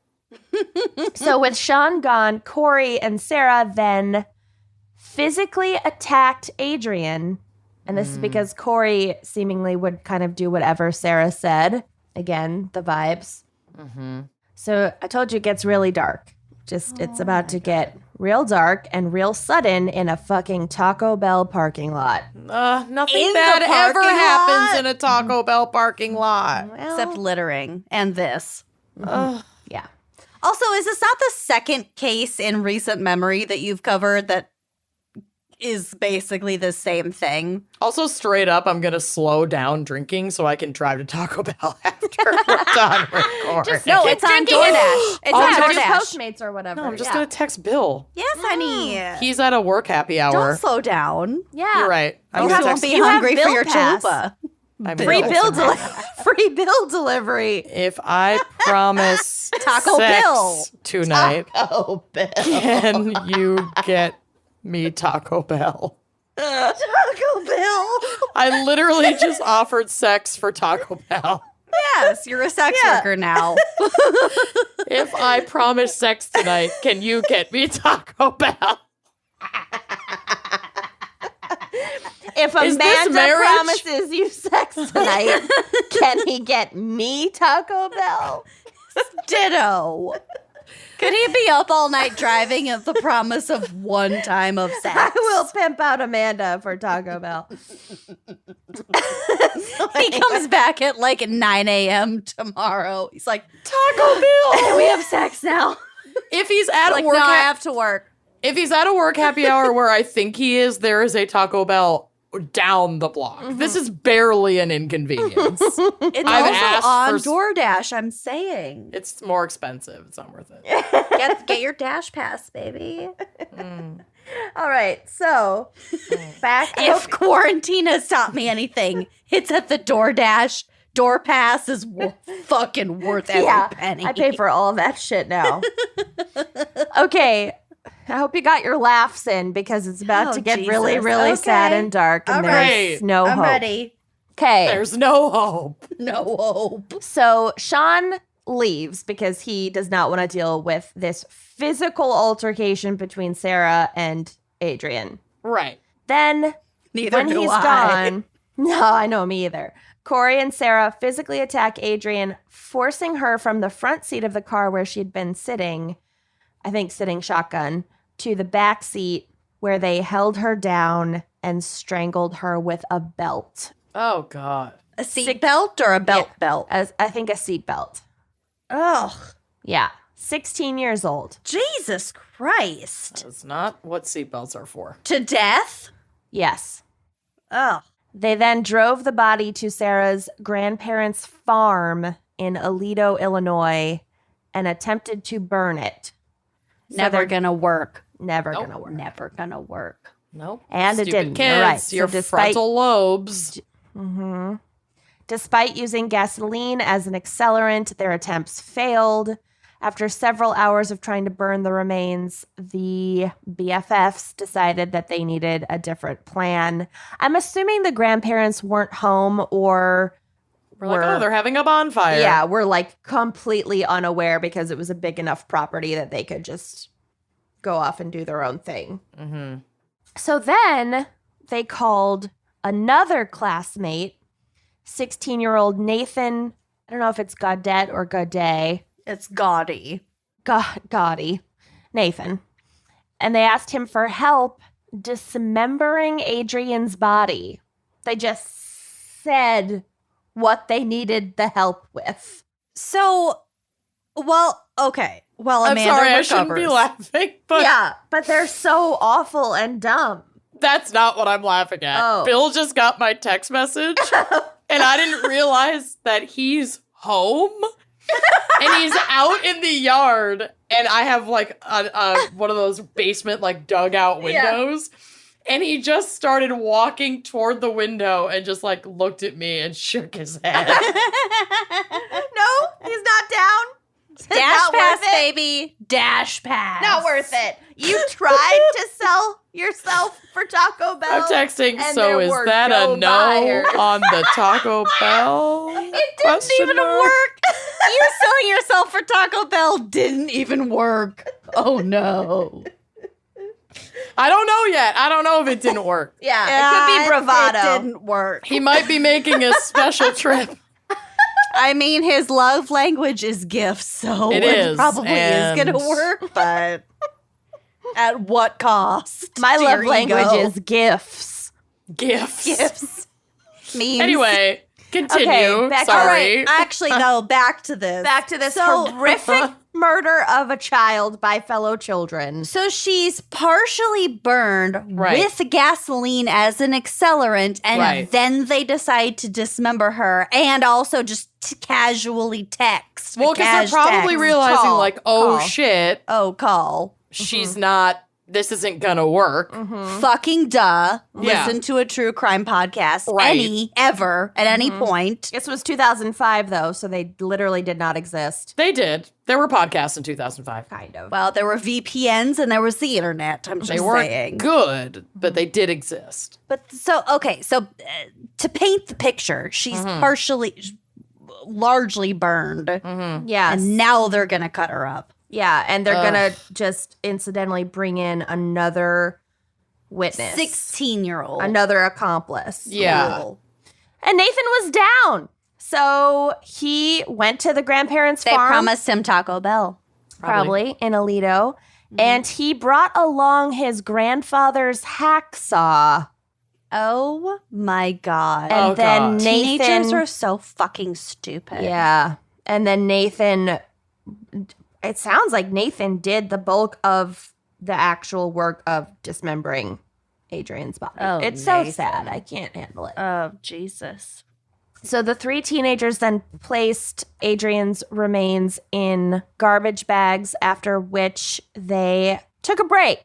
it. So with Sean gone, Corey and Sarah then physically attacked Adrian. And this is because Corey seemingly would kind of do whatever Sarah said. Again, the vibes. So I told you it gets really dark. It's about to get real dark and real sudden in a fucking Taco Bell parking lot. Nothing In the bad ever parking happens lot? in a Taco Bell parking lot. Except littering and this. Yeah. Also, is this not the second case in recent memory that you've covered that is basically the same thing? Also, straight up, I'm going to slow down drinking so I can drive to Taco Bell after we're done recording. No, it's on DoorDash. It's on Yeah, do DoorDash. Postmates or whatever. No, I'm just yeah. going to text Bill. Yes, honey. He's at a work happy hour. Don't slow down. Yeah. You're right. I'm You going to won't text be You have hungry for bill your pass. chalupa. I'm Free gonna bill, text him. free bill delivery. If I promise Taco sex Bill. tonight, Oh, Bill. can you get me Taco Bell? Taco Bill. I literally just offered sex for Taco Bell. Yes, you're a sex worker now. If I promise sex tonight, can you get me Taco Bell? If Is this Amanda marriage? promises you sex tonight, can he get me Taco Bell? Ditto. Could he be up all night driving at the promise of one time of sex? I will pimp out Amanda for Taco Bell. He comes back at like 9 a.m. tomorrow. He's like, Taco Bell. we have sex now. If he's at Like, a work, no, I have to work. if he's at a work happy hour where I think he is, there is a Taco Bell down the block. This is barely an inconvenience. It's I've also asked on for- DoorDash, I'm saying. It's more expensive. It's not worth it. Get your Dash Pass, baby. All right, so back. If quarantine has taught me anything, it's that the DoorDash door pass is fucking worth every penny. I pay for all of that shit now. Okay, I hope you got your laughs in because it's about to get really, Jesus. really Okay. sad and dark, and All there's right. no I'm hope. ready. Okay, There's no hope. No hope. so Sean leaves because he does not want to deal with this physical altercation between Sarah and Adrian. Right. Then Neither when do he's I. gone, no, I know me either. Corey and Sarah physically attack Adrian, forcing her from the front seat of the car where she'd been sitting, I think sitting shotgun, to the back seat where they held her down and strangled her with a belt. Oh, God. A seat belt or a belt belt? As I think a seat belt. Ugh. Yeah. 16 years old. Jesus Christ. That's not what seatbelts are for. To death? Yes. Ugh. They then drove the body to Sarah's grandparents' farm in Aledo, Illinois, and attempted to burn it. So Never they're gonna work. never Nope. gonna work. Never gonna work. Nope. And it Stupid didn't. Kids, You're right. So your despite- frontal lobes. Despite using gasoline as an accelerant, their attempts failed. After several hours of trying to burn the remains, the BFFs decided that they needed a different plan. I'm assuming the grandparents weren't home or We're like, oh, they're having a bonfire. yeah, we're like completely unaware because it was a big enough property that they could just go off and do their own thing. Mm-hmm. So then they called another classmate, 16-year-old Nathan. I don't know if it's Gaudette or Gaudet. It's gaudy. Gaudy. Nathan. And they asked him for help dismembering Adrian's body. They just said what they needed the help with. So, well, okay. Well, I'm Amanda sorry, I recovers. shouldn't be laughing, but Yeah, but they're so awful and dumb. that's not what I'm laughing at. Oh. Bill just got my text message, and I didn't realize that he's home. And he's out in the yard, and I have like a one of those basement like dugout windows. And he just started walking toward the window and just like looked at me and shook his head. No, he's not down. Dash Not pass, worth it. baby. Dash pass. Not worth it. You tried to sell yourself for Taco Bell. I'm texting, and so there is were that no a no buyers." on the Taco Bell? It didn't even work. You selling yourself for Taco Bell didn't even work. Oh, no. I don't know yet. I don't know if it didn't work. Yeah, it could be bravado. It didn't work. He might be making a special trip. I mean, his love language is gifts, so It it is, probably is going to and- work, but at what cost? My to love your language ego? is gifts. Gifts. gifts. Memes. Anyway, continue. Okay, back- Sorry. all right. Actually, no, back to this. Back to this So- horrific murder of a child by fellow children. So she's partially burned Right. with gasoline as an accelerant, and Right. then they decide to dismember her and also just casually text. Well, because they're Cash probably text. realizing, Call. like, oh Call. shit, Oh, call. she's not, this isn't gonna work. Fucking duh. Yeah. Listen to a true crime podcast. Right. Ever, at any point. This was 2005, though, so they literally did not exist. They did. There were podcasts in 2005. Kind of. Well, there were VPNs and there was the internet. I'm just They weren't saying. good, but they did exist. But so, okay, so to paint the picture, she's largely burned. Yes. And now they're going to cut her up. Yeah, and they're Ugh. gonna just incidentally bring in another witness, 16-year-old. another accomplice. Yeah. Cool. And Nathan was down, so he went to the grandparents' They farm. promised him Taco Bell. probably in Aledo. And he brought along his grandfather's hacksaw. Oh my God. And then Nathan... Teenagers are so fucking stupid. Yeah. And then Nathan... It sounds like Nathan did the bulk of the actual work of dismembering Adrian's body. Oh, it's so Nathan. sad. I can't handle it. Oh, Jesus. So the three teenagers then placed Adrian's remains in garbage bags, after which they took a break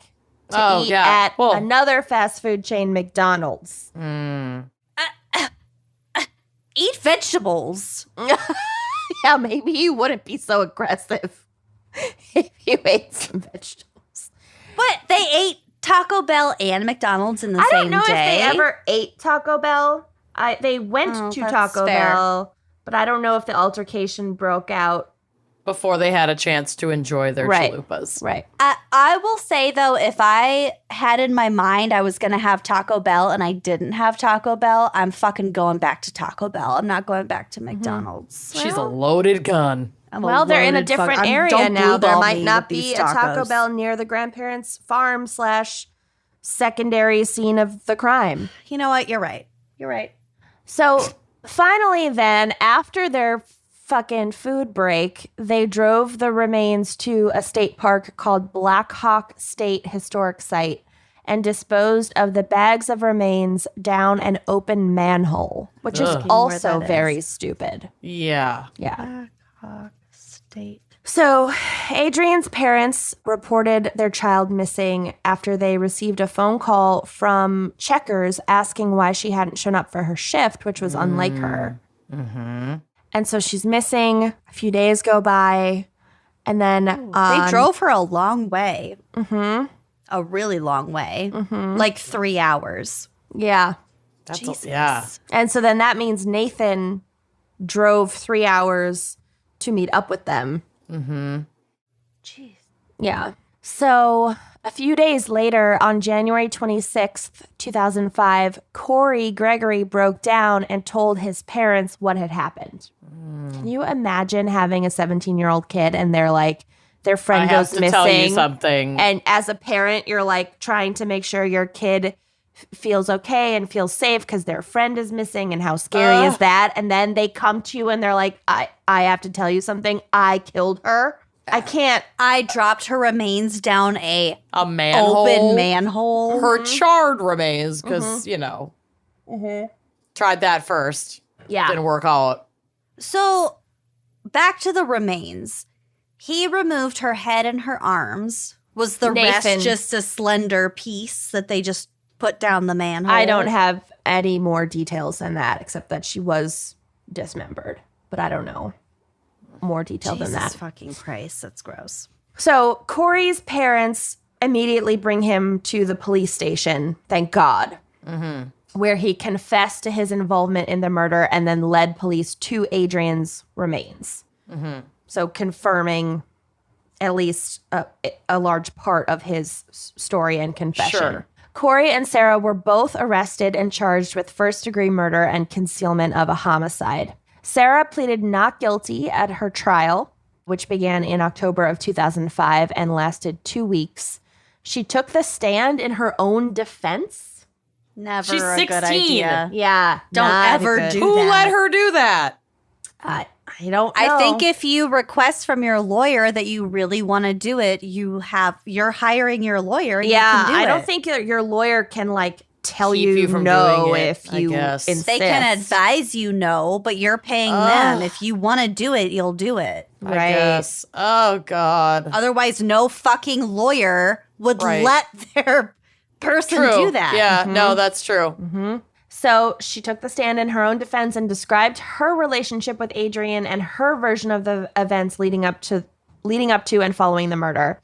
to eat at another fast food chain, McDonald's. Eat vegetables. Yeah, maybe you wouldn't be so aggressive if you ate some vegetables. But they ate Taco Bell and McDonald's in the same day. I don't know if they ever ate Taco Bell. They went to Taco Bell, but I don't know if the altercation broke out before they had a chance to enjoy their chalupas. Right. I will say, though, if I had in my mind I was going to have Taco Bell and I didn't have Taco Bell, I'm fucking going back to Taco Bell. I'm not going back to McDonald's. She's a loaded gun. Well, they're in a different area now. There might not be a Taco tacos. Bell near the grandparents' farm / secondary scene of the crime. You know what? You're right. You're right. So finally then, after their fucking food break, they drove the remains to a state park called Black Hawk State Historic Site and disposed of the bags of remains down an open manhole, which is also very stupid. Yeah. Yeah. Black Hawk State. So Adrian's parents reported their child missing after they received a phone call from Checkers asking why she hadn't shown up for her shift, which was unlike her. Mm-hmm. And so she's missing. A few days go by. And then they drove her a long way. Mm-hmm. A really long way. Mm-hmm. Like 3 hours. Yeah. Jesus. And so then that means Nathan drove 3 hours to meet up with them. Mm-hmm. Jeez. Yeah. So a few days later, on January 26th, 2005, Corey Gregory broke down and told his parents what had happened. Can you imagine having a 17-year-old kid and they're like, their friend goes missing? Tell you something. And as a parent, you're like trying to make sure your kid feels okay and feels safe because their friend is missing, and how scary is that? And then they come to you and they're like, I have to tell you something. I killed her. I can't. I dropped her remains down a manhole. Open manhole. Her charred remains, because, tried that first. Yeah. Didn't work out. So, back to the remains. He removed her head and her arms. Was the Nathan. rest just a slender piece that they just put down the manhole? I don't have any more details than that, except that she was dismembered. But I don't know more detail than that. Jesus fucking Christ, that's gross. So Corey's parents immediately bring him to the police station, thank God, where he confessed to his involvement in the murder and then led police to Adrian's remains. So confirming at least a large part of his story and confession. Sure. Corey and Sarah were both arrested and charged with first-degree murder and concealment of a homicide. Sarah pleaded not guilty at her trial, which began in October of 2005 and lasted 2 weeks. She took the stand in her own defense. Never She's a 16. good idea. Yeah. Don't not ever good. do Who that. let her do that? I don't know. I think if you request from your lawyer that you really want to do it, you're hiring your lawyer. And you can do I don't it. think your lawyer can tell Keep you, you from no doing it, if I you guess. insist. They can advise you no, but you're paying them. If you want to do it, you'll do it. I Right. guess. Oh, God. Otherwise, no fucking lawyer would Right. let their person True. do that. Yeah, no, that's true. So she took the stand in her own defense and described her relationship with Adrian and her version of the events leading up to and following the murder.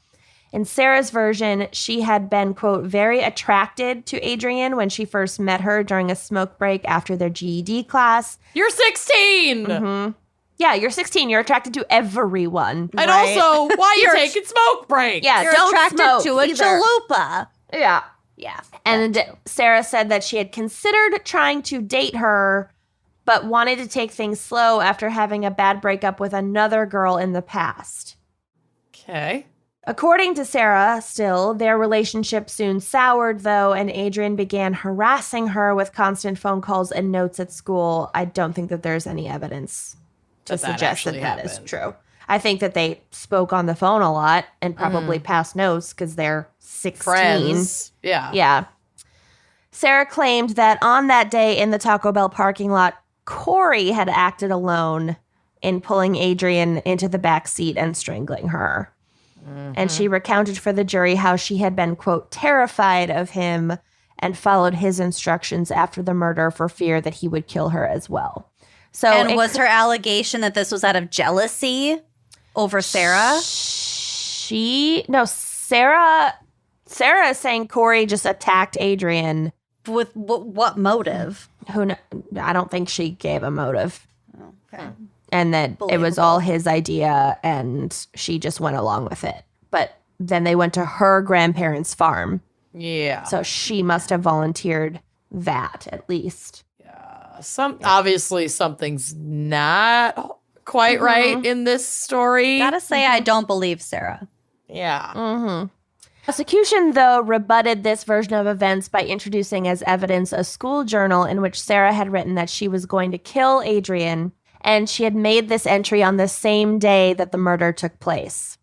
In Sarah's version, she had been, quote, very attracted to Adrian when she first met her during a smoke break after their GED class. You're 16. Yeah, you're 16. You're attracted to everyone. And right? also, why you taking smoke breaks? Yeah, You're don't attracted smoke to a either. chalupa. Yeah. Yeah. And Sarah said that she had considered trying to date her, but wanted to take things slow after having a bad breakup with another girl in the past. Okay. According to Sarah, still, their relationship soon soured, though, and Adrian began harassing her with constant phone calls and notes at school. I don't think that there's any evidence to That suggest actually that is happened. true. I think that they spoke on the phone a lot and probably passed notes because they're 16. Friends. Yeah. Yeah. Sarah claimed that on that day in the Taco Bell parking lot, Corey had acted alone in pulling Adrian into the back seat and strangling her. And she recounted for the jury how she had been, quote, terrified of him and followed his instructions after the murder for fear that he would kill her as well. So And was her allegation that this was out of jealousy over Sarah? Sarah is saying Corey just attacked Adrian. With what motive? I don't think she gave a motive. Okay. And that it was all his idea and she just went along with it. But then they went to her grandparents' farm. Yeah. So she must have volunteered that at least. Obviously something's not quite right in this story. Gotta say, I don't believe Sarah. Yeah. Prosecution, though, rebutted this version of events by introducing as evidence a school journal in which Sarah had written that she was going to kill Adrian, and she had made this entry on the same day that the murder took place.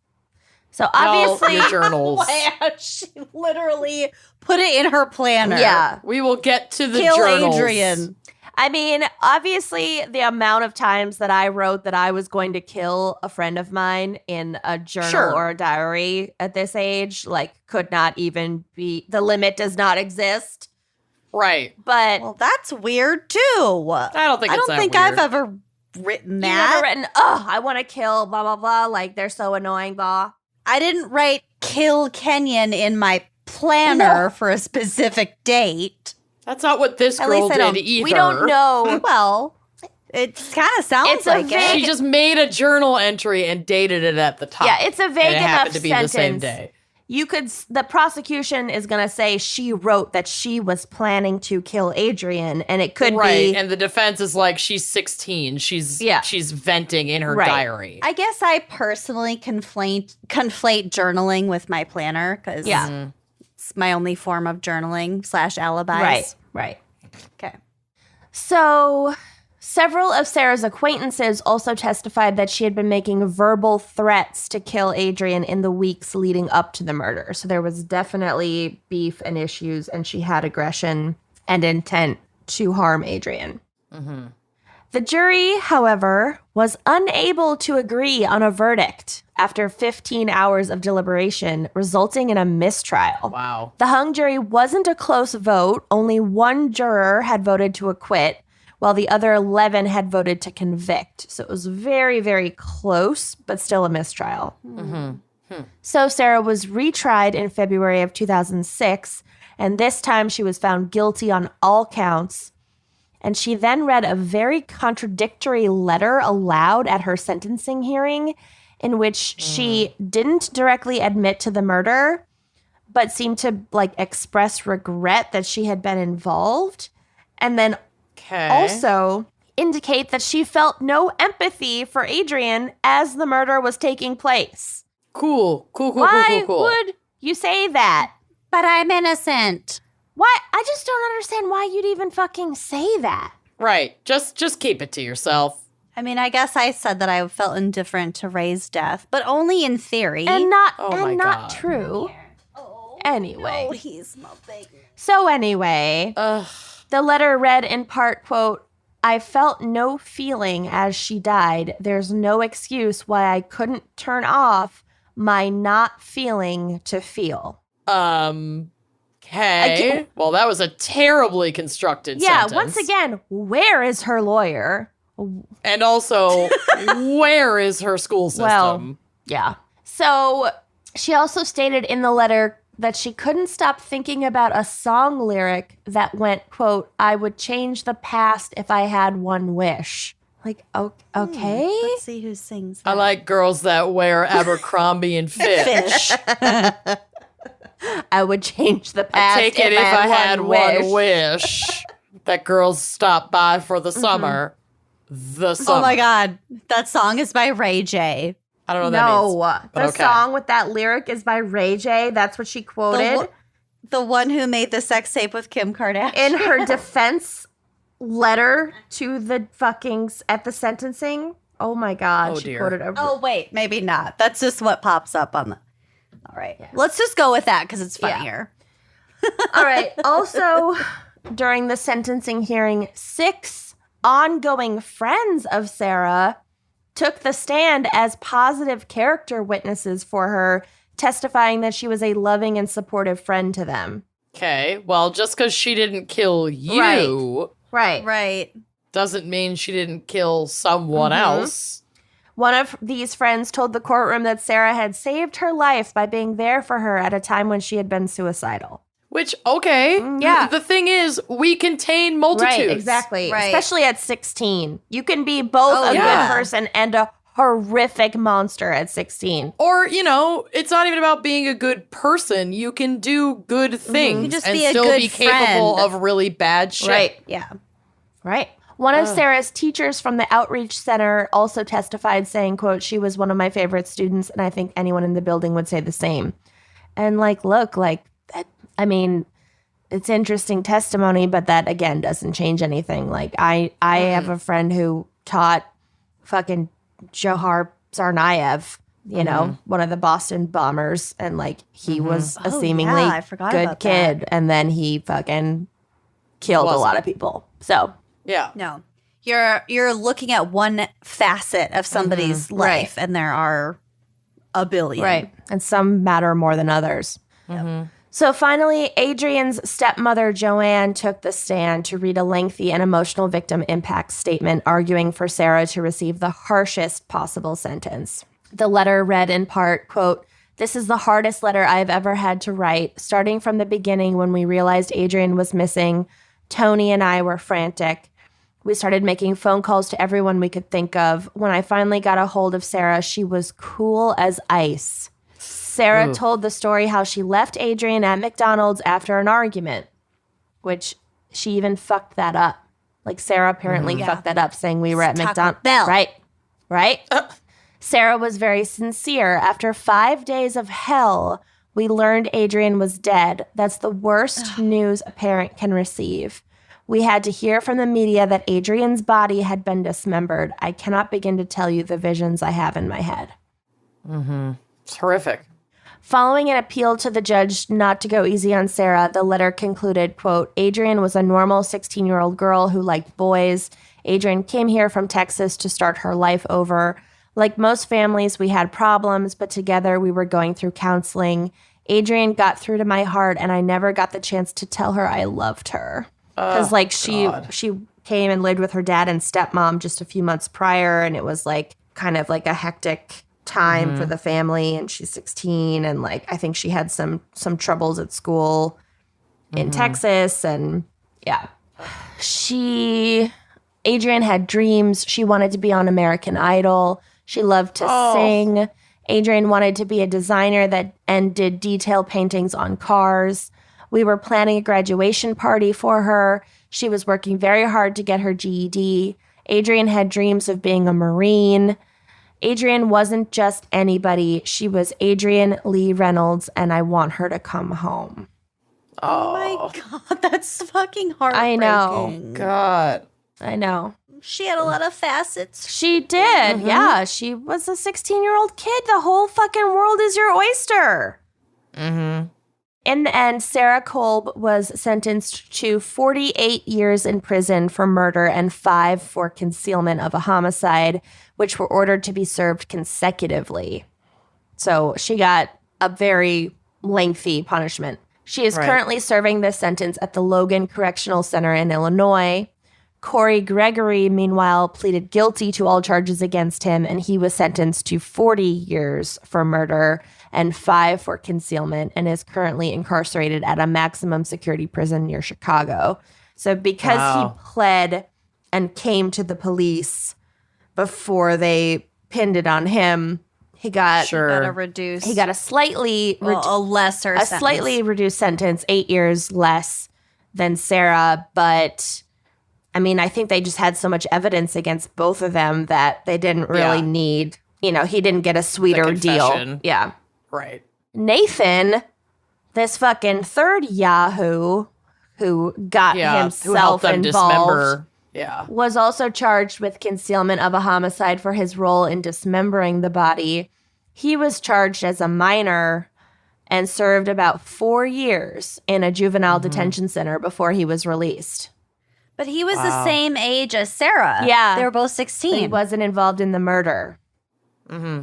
So obviously, your journals. Wow, she literally put it in her planner. yeah. We will get to the Kill journals. Adrian. I mean, obviously, the amount of times that I wrote that I was going to kill a friend of mine in a journal Sure. or a diary at this age, like, could not even be, the limit does not exist. Right. But Well, that's weird too. I don't think it's that weird. I've ever written you've that. never written, oh, I want to kill blah, blah, blah. Like, they're so annoying, blah. I didn't write kill Kenyon in my planner for a specific date. That's not what this At girl least I did don't- either. We don't know. Well, it kind of sounds It's a like vague- it. She just made a journal entry and dated it at the top. Yeah, it's a vague and it enough happened to be sentence. the same day. You could, the prosecution is going to say she wrote that she was planning to kill Adrian, and it could Right. be. And the defense is like, she's 16. She's venting in her Right. diary. I guess I personally conflate journaling with my planner because Yeah. it's my only form of journaling / alibis. Right. Okay. So, several of Sarah's acquaintances also testified that she had been making verbal threats to kill Adrian in the weeks leading up to the murder. So, there was definitely beef and issues, and she had aggression and intent to harm Adrian. The jury, however, was unable to agree on a verdict after 15 hours of deliberation, resulting in a mistrial. Wow. The hung jury wasn't a close vote. Only one juror had voted to acquit, while the other 11 had voted to convict. So it was very, very close, but still a mistrial. So Sarah was retried in February of 2006, and this time she was found guilty on all counts. And she then read a very contradictory letter aloud at her sentencing hearing, in which she didn't directly admit to the murder, but seemed to like express regret that she had been involved. And then Okay. also indicate that she felt no empathy for Adrian as the murder was taking place. Cool. Why would you say that? But I'm innocent. Why? I just don't understand why you'd even fucking say that. Right. Just keep it to yourself. I mean, I guess I said that I felt indifferent to Ray's death, but only in theory. And not Oh my God. true. Anyway. Oh, he's mopping. So anyway, Ugh. the letter read in part, quote, I felt no feeling as she died. There's no excuse why I couldn't turn off my not feeling to feel. Okay. Well, that was a terribly constructed sentence. Once again, where is her lawyer? And also, where is her school system? Well, yeah. So she also stated in the letter that she couldn't stop thinking about a song lyric that went, quote, I would change the past if I had one wish. Like, okay. Let's see who sings I that. like girls that wear Abercrombie and Fitch. I would change the past Take it if I had one wish. That girls stop by for the summer. The summer. Oh my God. That song is by Ray J. I don't know what that means. No, but the okay. song with that lyric is by Ray J. That's what she quoted. The one who made the sex tape with Kim Kardashian. In her defense letter to the at the sentencing. Oh my God. Oh, she dear. quoted a Oh, wait, maybe not. That's just what pops up on the. All right. Yeah. Let's just go with that because it's funnier. All right. Also, during the sentencing hearing, 6 ongoing friends of Sarah took the stand as positive character witnesses for her, testifying that she was a loving and supportive friend to them. Okay. Well, just because she didn't kill you Right. doesn't mean she didn't kill someone else. One of these friends told the courtroom that Sarah had saved her life by being there for her at a time when she had been suicidal. Which, okay. Yeah. The thing is, we contain multitudes. Right, exactly. Right. Especially at 16. You can be both a yeah. good person and a horrific monster at 16. Or, it's not even about being a good person. You can do good things can just and be a still good be capable friend. of really bad shit. Right. Yeah. Right. One of Sarah's teachers from the outreach center also testified saying, quote, she was one of my favorite students, and I think anyone in the building would say the same. And look, it's interesting testimony, but that, again, doesn't change anything. I have a friend who taught fucking Johar Tsarnaev, one of the Boston bombers, and, he was a seemingly I forgot good about kid, that. and then he fucking killed a lot of people. So, Yeah. No. You're looking at one facet of somebody's life, and there are a billion. right. And some matter more than others. So finally, Adrian's stepmother, Joanne, took the stand to read a lengthy and emotional victim impact statement arguing for Sarah to receive the harshest possible sentence. The letter read in part, quote, "This is the hardest letter I've ever had to write. Starting from the beginning when we realized Adrian was missing, Tony and I were frantic. We started making phone calls to everyone we could think of. When I finally got a hold of Sarah, she was cool as ice. Sarah told the story how she left Adrian at McDonald's after an argument, which she even fucked that up. Sarah apparently fucked that up, saying we were at Taco McDonald's. Bell. Right. Sarah was very sincere. After 5 days of hell, we learned Adrian was dead. That's the worst news a parent can receive. We had to hear from the media that Adrian's body had been dismembered. I cannot begin to tell you the visions I have in my head." It's horrific. Following an appeal to the judge not to go easy on Sarah, the letter concluded, quote, "Adrian was a normal 16-year-old girl who liked boys. Adrian came here from Texas to start her life over. Like most families, we had problems, but together we were going through counseling. Adrian got through to my heart, and I never got the chance to tell her I loved her." Because she came and lived with her dad and stepmom just a few months prior, and it was kind of a hectic time for the family, and she's 16, and I think she had some troubles at school in Texas, and Adrian had dreams. She wanted to be on American Idol. She loved to sing. Adrian wanted to be a designer and did detail paintings on cars. We were planning a graduation party for her. She was working very hard to get her GED. Adrian had dreams of being a Marine. Adrian wasn't just anybody. She was Adrian Lee Reynolds, and I want her to come home. Oh my God, that's fucking heartbreaking. I know. God. I know. She had a lot of facets. She did. Yeah. She was a 16-year-old kid. The whole fucking world is your oyster. In the end, Sarah Kolb was sentenced to 48 years in prison for murder and 5 for concealment of a homicide, which were ordered to be served consecutively. So she got a very lengthy punishment. She is currently serving this sentence at the Logan Correctional Center in Illinois. Corey Gregory, meanwhile, pleaded guilty to all charges against him, and he was sentenced to 40 years for murder and 5 for concealment, and is currently incarcerated at a maximum security prison near Chicago. So because he pled and came to the police before they pinned it on him, he got a slightly reduced sentence, 8 years less than Sarah, but I mean, I think they just had so much evidence against both of them that they didn't really need he didn't get a sweeter deal. confession. Yeah. Right. Nathan, this fucking third Yahoo who got Who helped himself them involved, dismember. Yeah. was also charged with concealment of a homicide for his role in dismembering the body. He was charged as a minor and served about 4 years in a juvenile detention center before he was released. But he was the same age as Sarah. Yeah. They were both But 16. he wasn't involved in the murder.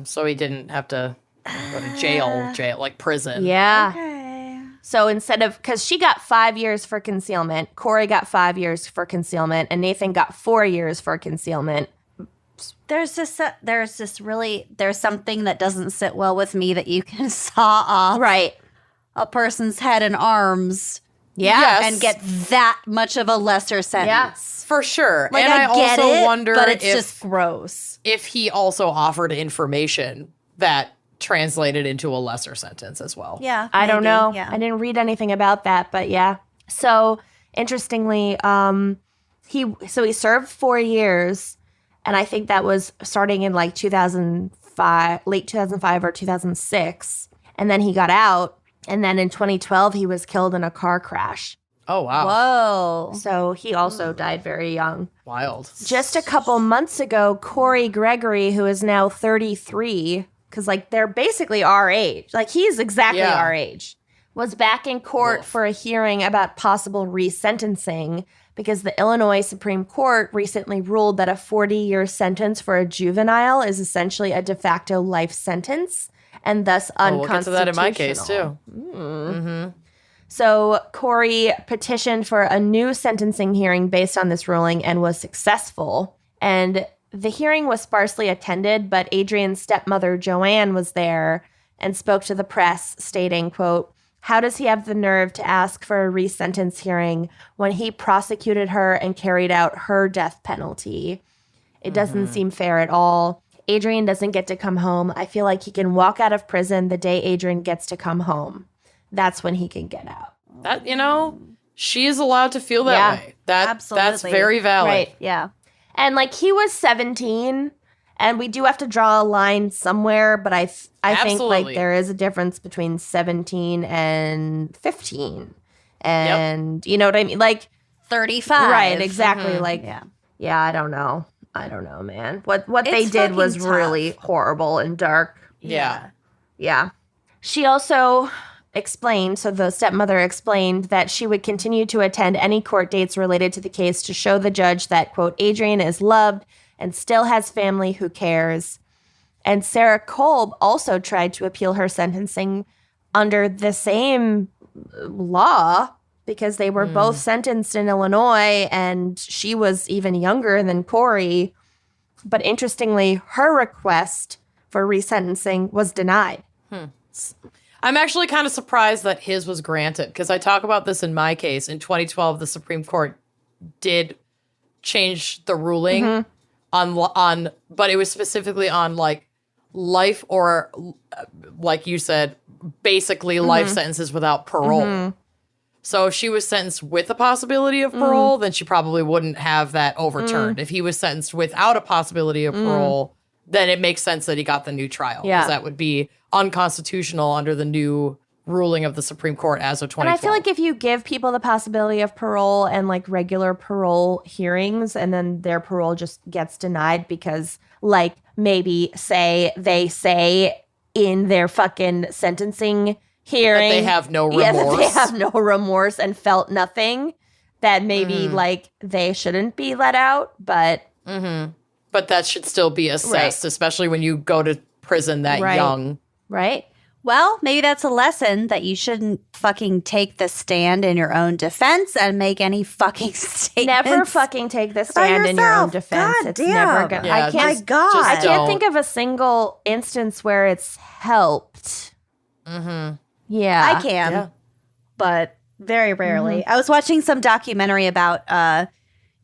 So he didn't have to go to jail, like prison. Yeah. Okay. So instead of, because she got 5 years for concealment, Corey got 5 years for concealment, and Nathan got 4 years for concealment. There's something that doesn't sit well with me that you can saw off Right. a person's head and arms Yeah. Yes. and get that much of a lesser sentence. For sure. Like, and I get also it, wonder but it's if just gross. he also offered information that translated into a lesser sentence as well. Yeah, I don't maybe, know. Yeah. I didn't read anything about that, but yeah. So interestingly, he served 4 years, and I think that was starting in like 2005, late 2005 or 2006, and then he got out, and then in 2012 he was killed in a car crash. Oh, wow. Whoa. So he also died very young. Wild. Just a couple months ago, Corey Gregory, who is now 33, because like they're basically our age, like he's exactly Yeah. our age, was back in court for a hearing about possible resentencing because the Illinois Supreme Court recently ruled that a 40-year sentence for a juvenile is essentially a de facto life sentence and thus We'll unconstitutional. get to that in my case, too. So Corey petitioned for a new sentencing hearing based on this ruling and was successful. And the hearing was sparsely attended, but Adrian's stepmother, Joanne, was there and spoke to the press, stating, quote, "How does he have the nerve to ask for a resentence hearing when he prosecuted her and carried out her death penalty? It doesn't seem fair at all. Adrian doesn't get to come home. I feel like he can walk out of prison the day Adrian gets to come home. That's when he can get out." That, she is allowed to feel that Yeah, way. That's absolutely. very valid. Right. Yeah. And like he was 17, and we do have to draw a line somewhere, but I think Absolutely. like there is a difference between 17 and 15. And you know what I mean? Like 35. right, exactly. Like Yeah. I don't know, man. What they It's did was fucking really tough. horrible and dark. Yeah. Yeah. She also explained, so the stepmother explained that she would continue to attend any court dates related to the case to show the judge that, quote, Adrian is loved and still has family who cares. And Sarah Kolb also tried to appeal her sentencing under the same law because they were both sentenced in Illinois and she was even younger than Corey. But interestingly, her request for resentencing was denied. I'm actually kind of surprised that his was granted because I talk about this in my case. In 2012, the Supreme Court did change the ruling on, but it was specifically on like life or, like you said, basically life sentences without parole. So if she was sentenced with a possibility of parole, then she probably wouldn't have that overturned. If he was sentenced without a possibility of parole, then it makes sense that he got the new trial. Yeah. Because that would be unconstitutional under the new ruling of the Supreme Court as of 2012. And I feel like if you give people the possibility of parole and like regular parole hearings and then their parole just gets denied because like maybe they say in their fucking sentencing hearing that they have no remorse. Yeah, that they have no remorse and felt nothing, that maybe like they shouldn't be let out, but But that should still be assessed, especially when you go to prison that young. right? Well, maybe that's a lesson that you shouldn't fucking take the stand in your own defense and make any fucking statements. Never fucking take the stand in your own yourself. defense. God it's damn. never gonna. Yeah, I can't. just God. I can't don't. think of a single instance where it's helped. Yeah, I can, Yeah. but very rarely. I was watching some documentary about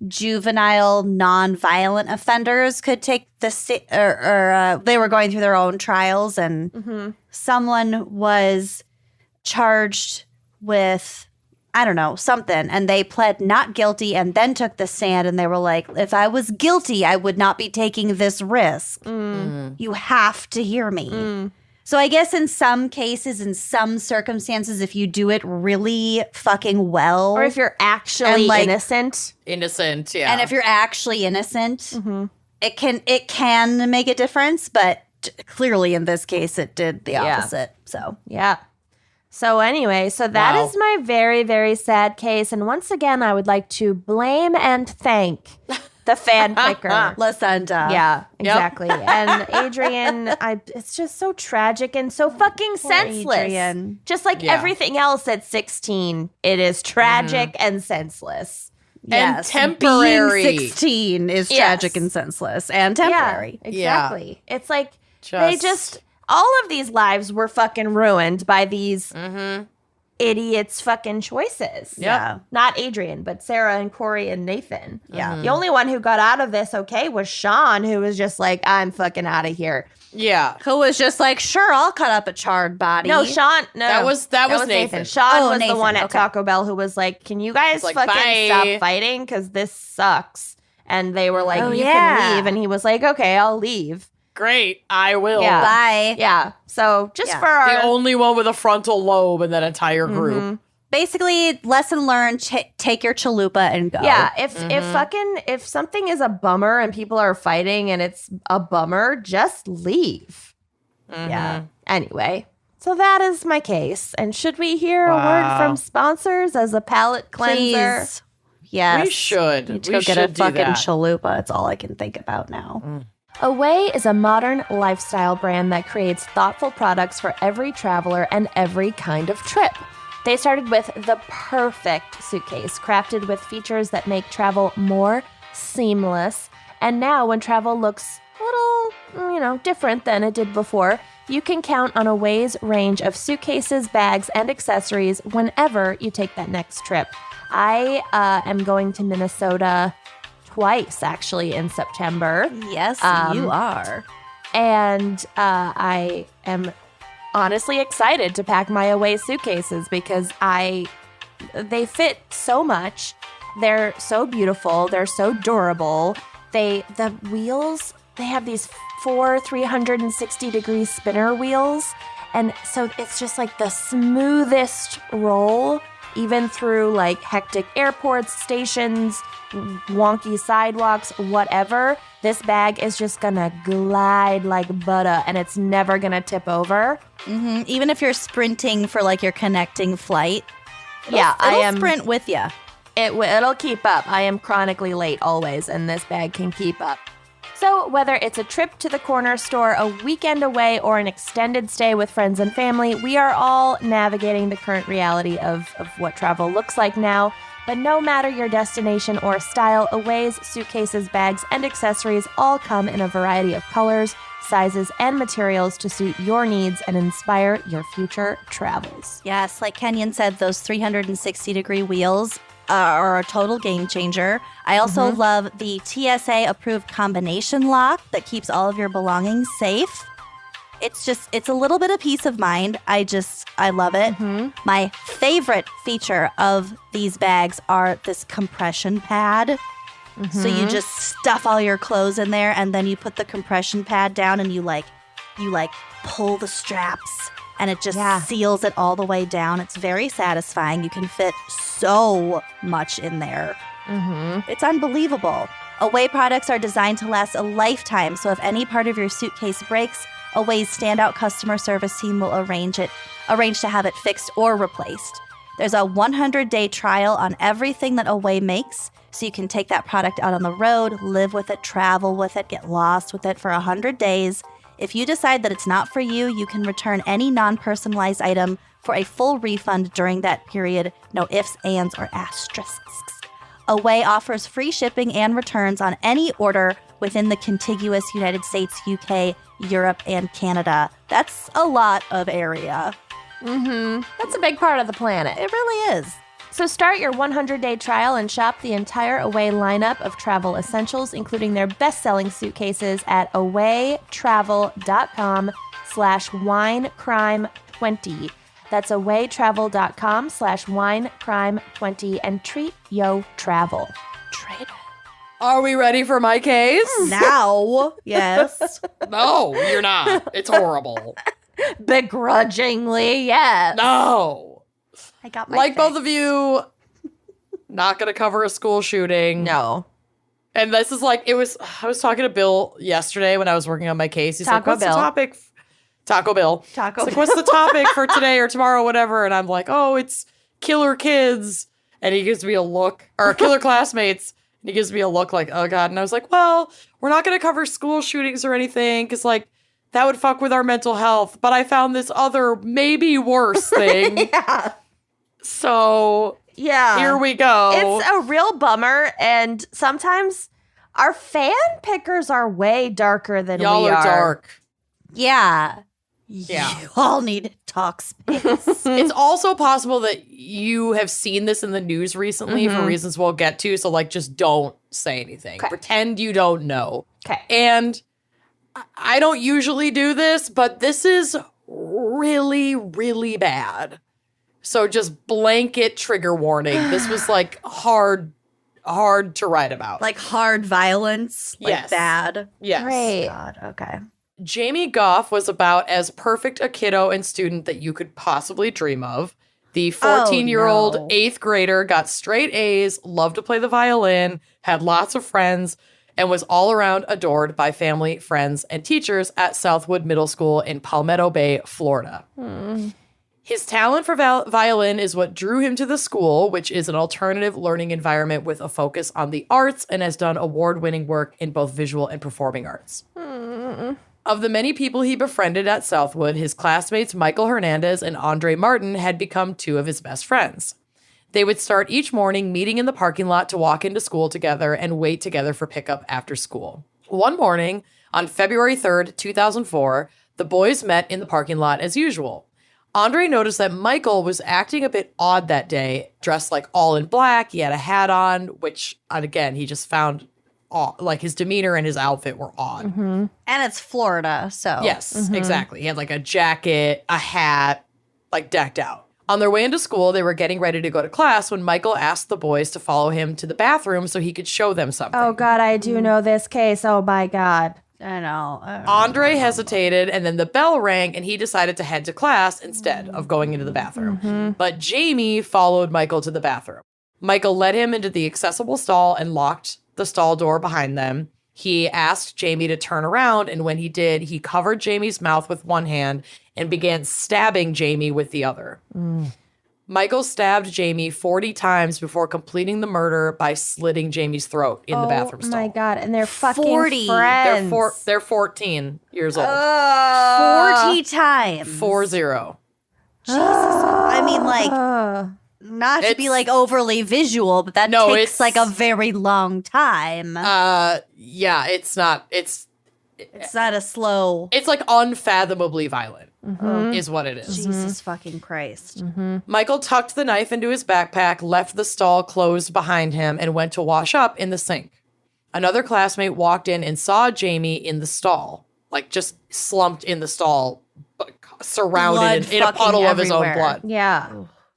juvenile non-violent offenders could take the they were going through their own trials, and someone was charged with I don't know, something. And they pled not guilty and then took the stand. And they were like, if I was guilty, I would not be taking this risk. You have to hear me. So I guess in some cases, in some circumstances, if you do it really fucking well. Or if you're actually like, innocent. Innocent, yeah. And if you're actually innocent, it can make a difference. But clearly in this case, it did the opposite. So Yeah. So anyway, that is my very, very sad case. And once again, I would like to blame and thank the fan picker. Lasanda. Yeah, exactly. And Adrian, it's just so tragic and so fucking senseless. Adrian. Just like everything else at 16, it is tragic and senseless. Yes, and temporary. Being 16 is tragic and senseless and temporary. Yeah, exactly. It's like Just- all of these lives were fucking ruined by these idiots' fucking choices. Yeah. Not Adrian, but Sarah and Corey and Nathan. Yeah. The only one who got out of this okay was Sean, who was just like, I'm fucking out of here. Yeah. Who was just like, sure, I'll cut up a charred body. No, Sean. No, That was Nathan. Sean was Nathan, the one at okay. Taco Bell who was like, "Can you guys like, fucking bye. stop fighting? Because this sucks." And they were like, Oh, "You yeah. can leave," and he was like, "Okay, I'll leave." Great. I will. Yeah. Bye. Yeah. So just Yeah. for our The only one with a frontal lobe in that entire group. Basically, lesson learned, take your chalupa and go. yeah, if something is a bummer and people are fighting and it's a bummer, just leave. Yeah. Anyway, so that is my case. And should we hear a word from sponsors as a palate cleanser? Please. Yes. We should. Need to We go get a should do fucking that. chalupa. It's all I can think about now. Away is a modern lifestyle brand that creates thoughtful products for every traveler and every kind of trip. They started with the perfect suitcase, crafted with features that make travel more seamless. And now when travel looks a little, different than it did before, you can count on Away's range of suitcases, bags, and accessories whenever you take that next trip. I am going to Minnesota twice, actually, in September. Yes, you are. And I am honestly excited to pack my Away suitcases because they fit so much. They're so beautiful. They're so durable. The wheels, they have these 4 360-degree spinner wheels. And so it's just like the smoothest roll, even through like hectic airports, stations, wonky sidewalks, whatever. This bag is just gonna glide like butter and it's never gonna tip over. Even if you're sprinting for like your connecting flight. I It'll am. sprint with you. It'll keep up. I am chronically late always, and this bag can keep up. So whether it's a trip to the corner store, a weekend away, or an extended stay with friends and family, we are all navigating the current reality of what travel looks like now. But no matter your destination or style, Away's suitcases, bags, and accessories all come in a variety of colors, sizes, and materials to suit your needs and inspire your future travels. Yes, like Kenyon said, those 360-degree wheels are a total game changer. I also love the TSA-approved combination lock that keeps all of your belongings safe. It's a little bit of peace of mind. I love it. My favorite feature of these bags are this compression pad. So you just stuff all your clothes in there and then you put the compression pad down and you pull the straps and it just seals it all the way down. It's very satisfying. You can fit so much in there. It's unbelievable. Away products are designed to last a lifetime. So if any part of your suitcase breaks, Away's standout customer service team will arrange to have it fixed or replaced. There's a 100-day trial on everything that Away makes, so you can take that product out on the road, live with it, travel with it, get lost with it for 100 days. If you decide that it's not for you, you can return any non-personalized item for a full refund during that period. No ifs, ands, or asterisks. Away offers free shipping and returns on any order within the contiguous United States, UK, Europe, and Canada. That's a lot of area. That's a big part of the planet. It really is. So start your 100-day trial and shop the entire Away lineup of travel essentials, including their best-selling suitcases at awaytravel.com/winecrime20. That's awaytravel.com/winecrime20 and treat yo travel. Trade it. Are we ready for my case? Now, yes. No, you're not. It's horrible. Begrudgingly, yes. No. I got my Like both fix. of you, not going to cover a school shooting. No. And this is like, I was talking to Bill yesterday when I was working on my case. He's like, Taco what's Bill. the topic? Taco Bill. Taco It's like, what's the topic for today or tomorrow, whatever? And I'm like, oh, it's killer kids. And he gives me a look, or killer classmates. And he gives me a look like, oh God. And I was like, well, we're not going to cover school shootings or anything because like that would fuck with our mental health. But I found this other maybe worse thing. Yeah. So Yeah. here we go. It's a real bummer, and sometimes our fan pickers are way darker than Y'all we are are. dark. Yeah. Yeah. You all need to talk space. It's also possible that you have seen this in the news recently for reasons we'll get to. So, like, just don't say anything. Okay. Pretend you don't know. Okay. And I don't usually do this, but this is really, really bad. So, just blanket trigger warning. This was like hard to write about. Like hard violence. Like Yes. bad. yes. Great. God, okay. Jamie Goff was about as perfect a kiddo and student that you could possibly dream of. The 14-year-old no. 8th grader got straight A's, loved to play the violin, had lots of friends, and was all around adored by family, friends, and teachers at Southwood Middle School in Palmetto Bay, Florida. His talent for violin is what drew him to the school, which is an alternative learning environment with a focus on the arts and has done award-winning work in both visual and performing arts. Of the many people he befriended at Southwood, his classmates Michael Hernandez and Andre Martin had become two of his best friends. They would start each morning meeting in the parking lot to walk into school together and wait together for pickup after school. One morning, on February 3rd, 2004, the boys met in the parking lot as usual. Andre noticed that Michael was acting a bit odd that day, dressed like all in black. He had a hat on, which, again, he just found like his demeanor and his outfit were odd. And it's Florida, so. Yes, exactly. He had like a jacket, a hat, like decked out. On their way into school, they were getting ready to go to class when Michael asked the boys to follow him to the bathroom so he could show them something. Oh, God, I do know this case. Oh, my God. I know. Andre hesitated, and then the bell rang, and he decided to head to class instead of going into the bathroom. But Jamie followed Michael to the bathroom. Michael led him into the accessible stall and locked the stall door behind them. He asked Jamie to turn around, and when he did, he covered Jamie's mouth with one hand and began stabbing Jamie with the other. Michael stabbed Jamie 40 times before completing the murder by slitting Jamie's throat in the bathroom stall. Oh, my God. And they're fucking 40. friends. They're 14 years old. 40 times. 40. I mean, like, not to be It's- like overly visual, but that No, takes it's- like a very long time. Yeah, it's not. It's not a slow. like unfathomably violent, is what it is. Jesus fucking Christ. Michael tucked the knife into his backpack, left the stall closed behind him, and went to wash up in the sink. Another classmate walked in and saw Jamie in the stall, like just slumped in the stall, surrounded Blood in a puddle fucking of his own everywhere. blood. Yeah.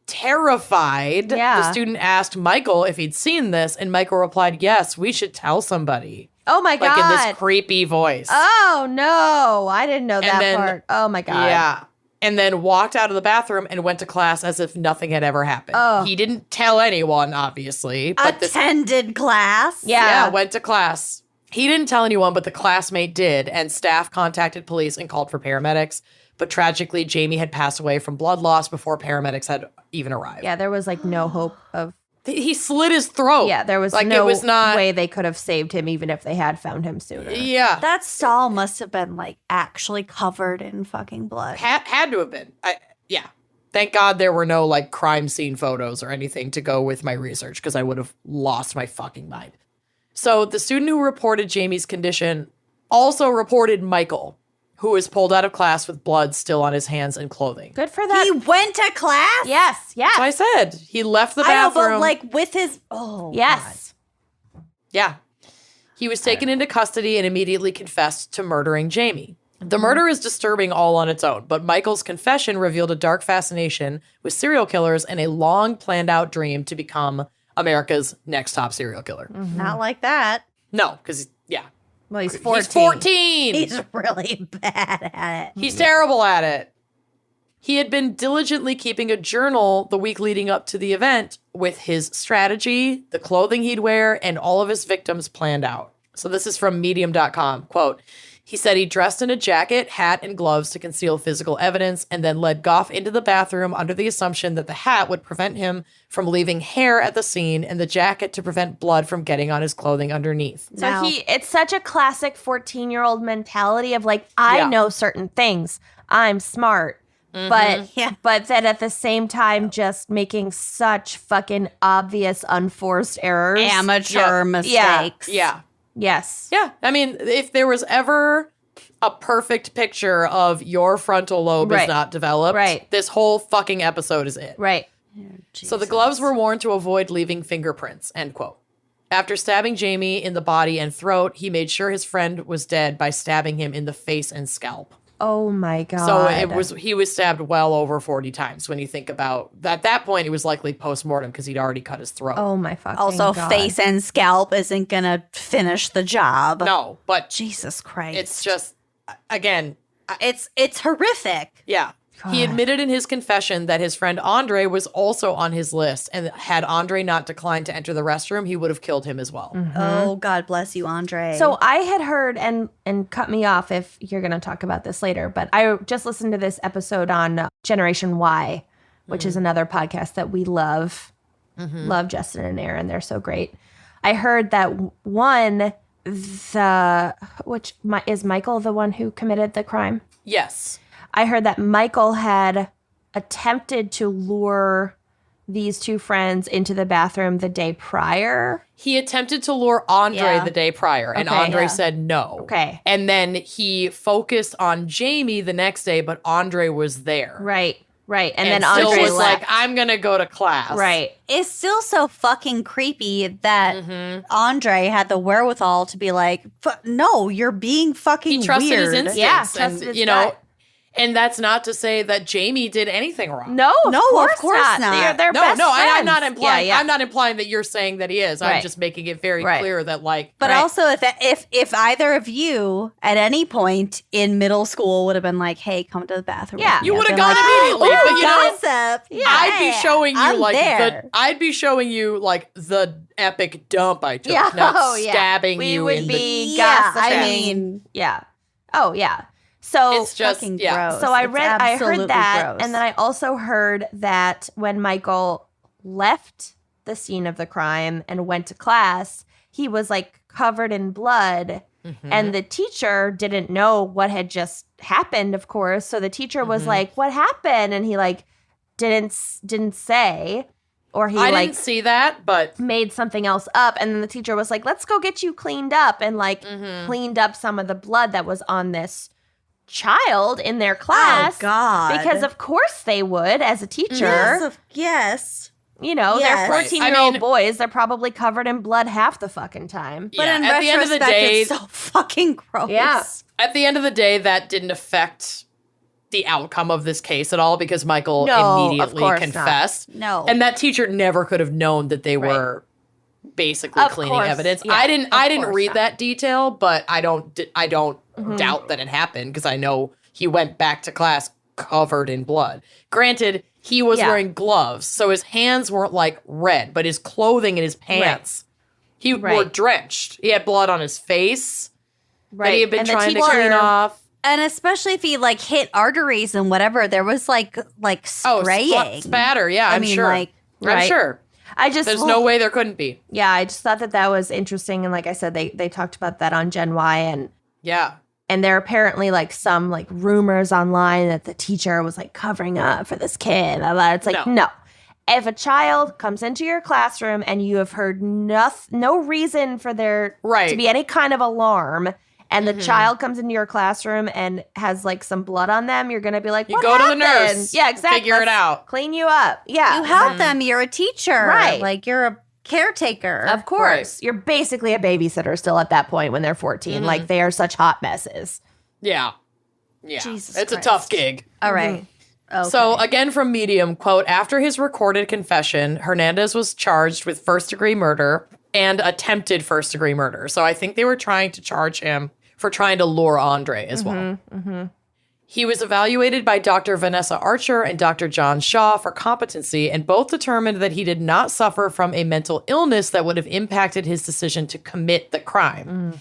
Terrified, Yeah. the student asked Michael if he'd seen this, and Michael replied, "Yes, we should tell somebody." Oh, my God. Like in this creepy voice. Oh, no. I didn't know that then- part. Oh, my God. Yeah. And then walked out of the bathroom and went to class as if nothing had ever happened. Oh. He didn't tell anyone, obviously. But this, Attended class. Yeah. went to class. He didn't tell anyone, but the classmate did. And staff contacted police and called for paramedics. But tragically, Jamie had passed away from blood loss before paramedics had even arrived. Yeah, there was like no hope of. He slit his throat. Yeah, there was like no it was not. way they could have saved him even if they had found him sooner. Yeah. That stall must have been like actually covered in fucking blood. Had to have been. Yeah. Thank God there were no like crime scene photos or anything to go with my research because I would have lost my fucking mind. So the student who reported Jamie's condition also reported Michael, who was pulled out of class with blood still on his hands and clothing. Good for that. He went to class? Yes, yes. So I said he left the I know, bathroom. but like with his. Oh. yes. Yeah. He was taken into custody and immediately confessed to murdering Jamie. The murder is disturbing all on its own, but Michael's confession revealed a dark fascination with serial killers and a long planned out dream to become America's next top serial killer. Not like that. No, because, yeah. Well, he's 14. He's 14. He's really bad at it. He's terrible at it. He had been diligently keeping a journal the week leading up to the event with his strategy, the clothing he'd wear, and all of his victims planned out. So this is from medium.com. Quote, he said he dressed in a jacket, hat, and gloves to conceal physical evidence and then led Goff into the bathroom under the assumption that the hat would prevent him from leaving hair at the scene and the jacket to prevent blood from getting on his clothing underneath. So Now- it's such a classic 14-year-old mentality of like, I know certain things. I'm smart. But then at the same time, just making such fucking obvious, unforced errors. Amateur mistakes. Yeah. Yes. Yeah. I mean, if there was ever a perfect picture of your frontal lobe is Right. not developed, Right. this whole fucking episode is it. Right. So the gloves were worn to avoid leaving fingerprints, end quote. After stabbing Jamie in the body and throat, he made sure his friend was dead by stabbing him in the face and scalp. Oh my God. So he was stabbed well over 40 times when you think about, at that point, it was likely post-mortem because he'd already cut his throat. Oh my fucking Also, God. face and scalp isn't going to finish the job. No, but Jesus Christ. it's just, again, It's horrific. yeah. He admitted in his confession that his friend Andre was also on his list, and had Andre not declined to enter the restroom, he would have killed him as well. Oh, God bless you, Andre. So I had heard, and cut me off if you're going to talk about this later, but I just listened to this episode on Generation Y, which is another podcast that we love. Love Justin and Aaron. They're so great. I heard that is Michael the one who committed the crime? Yes. I heard that Michael had attempted to lure these two friends into the bathroom the day prior. He attempted to lure Andre Yeah. the day prior, and Okay. Andre Yeah. said no. Okay. And then he focused on Jamie the next day, but Andre was there. Right. And then still Andre was left. like, I'm going to go to class. Right. it's still so fucking creepy that Andre had the wherewithal to be like, no, you're being fucking He trusted weird. his instincts. Yeah, and, trusted his you know, gut. and that's not to say that Jamie did anything wrong. No, No, of of course course not. not. They're No, best no, friends. I'm not implying. Yeah. I'm not implying that you're saying that he is. I'm Right. just making it very Right. clear that, like, But Right. also, if either of you at any point in middle school would have been like, "Hey, come to the bathroom," Yeah. with me," You I'd would have been gone like, immediately. "Ooh, But you know, gossip. Yeah, I'd be showing you I'm like there. I'd be showing you like the epic dump I took, Yeah. not Oh, yeah. stabbing We you would in be Yeah, I gossiping. mean, Yeah. Oh, yeah. So It's just fucking yeah. gross. So I It's I absolutely heard that, gross. and then I also heard that when Michael left the scene of the crime and went to class, he was like covered in blood, Mm-hmm. and the teacher didn't know what had just happened, of course. So the teacher was Mm-hmm. like, "What happened?" And he like didn't say, or he I like didn't see that, but made something else up, and then the teacher was like, "Let's go get you cleaned up," and like Mm-hmm. cleaned up some of the blood that was on this child in their class. Oh God! Because of course they would, as a teacher. yes. You know, Yes. they're Right. 14-year-old I mean- boys. They're probably covered in blood half the fucking time. But yeah, in at the end of the retrospect, day, it's so fucking gross. Yeah. at the end of the day, that didn't affect the outcome of this case at all because Michael No, of immediately course confessed. No. And that teacher never could have known that they were basically Of cleaning course, evidence. yeah, I didn't course read not. that detail, but I don't Mm-hmm. doubt that it happened because I know he went back to class covered in blood. Granted, he was Yeah. wearing gloves, so his hands weren't like red, but his clothing and his pants, he were Right. drenched. He had blood on his face Right. that he had been And the trying to teacher- clean off. And especially if he like hit arteries and whatever, there was like Oh, spraying. spatter. Yeah, I I'm mean, sure. like, I'm Right. sure. I just There's no way there couldn't be. Yeah, I just thought that was interesting, and like I said, they talked about that on Gen Y, Yeah. and there are apparently like some like rumors online that the teacher was like covering up for this kid. Blah, blah. It's like no. If a child comes into your classroom and you have heard no reason for there Right. to be any kind of alarm, and the child comes into your classroom and has like some blood on them, you're gonna be like, You what go to the happened? nurse. Yeah, exactly. Figure it Let's out. Clean you up. Yeah. You help them. You're a teacher. Right. Like you're a caretaker. Of course. You're basically a babysitter still at that point when they're 14. Like they are such hot messes. Yeah. Yeah, Jesus it's a Christ. tough gig. All right. Okay. So again from Medium, quote, after his recorded confession, Hernandez was charged with first-degree murder and attempted first-degree murder. So I think they were trying to charge him for trying to lure Andre as well. He was evaluated by Dr. Vanessa Archer and Dr. John Shaw for competency, and both determined that he did not suffer from a mental illness that would have impacted his decision to commit the crime.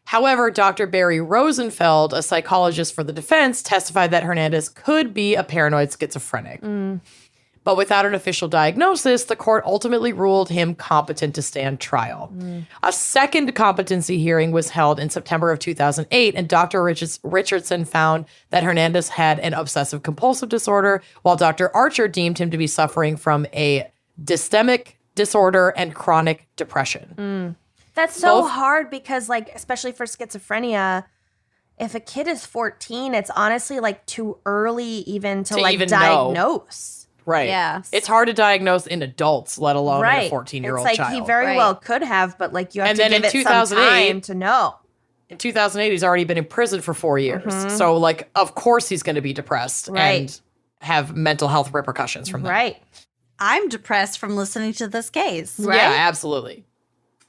However, Dr. Barry Rosenfeld, a psychologist for the defense, testified that Hernandez could be a paranoid schizophrenic. But without an official diagnosis, the court ultimately ruled him competent to stand trial. A second competency hearing was held in September of 2008, and Dr. Richardson found that Hernandez had an obsessive compulsive disorder, while Dr. Archer deemed him to be suffering from a dystemic disorder and chronic depression. That's so hard because, like, especially for schizophrenia, if a kid is 14, it's honestly like too early even to like even know. diagnose. Right. Yeah. It's hard to diagnose in adults, let alone in a 14-year-old It's like child. he very Right. well could have, but like you have And to then give in it some 2008 time to know. In 2008, he's already been in prison for 4 years. So, like, of course he's going to be depressed Right. and have mental health repercussions from that. Right. I'm depressed from listening to this case. Right. Yeah, absolutely.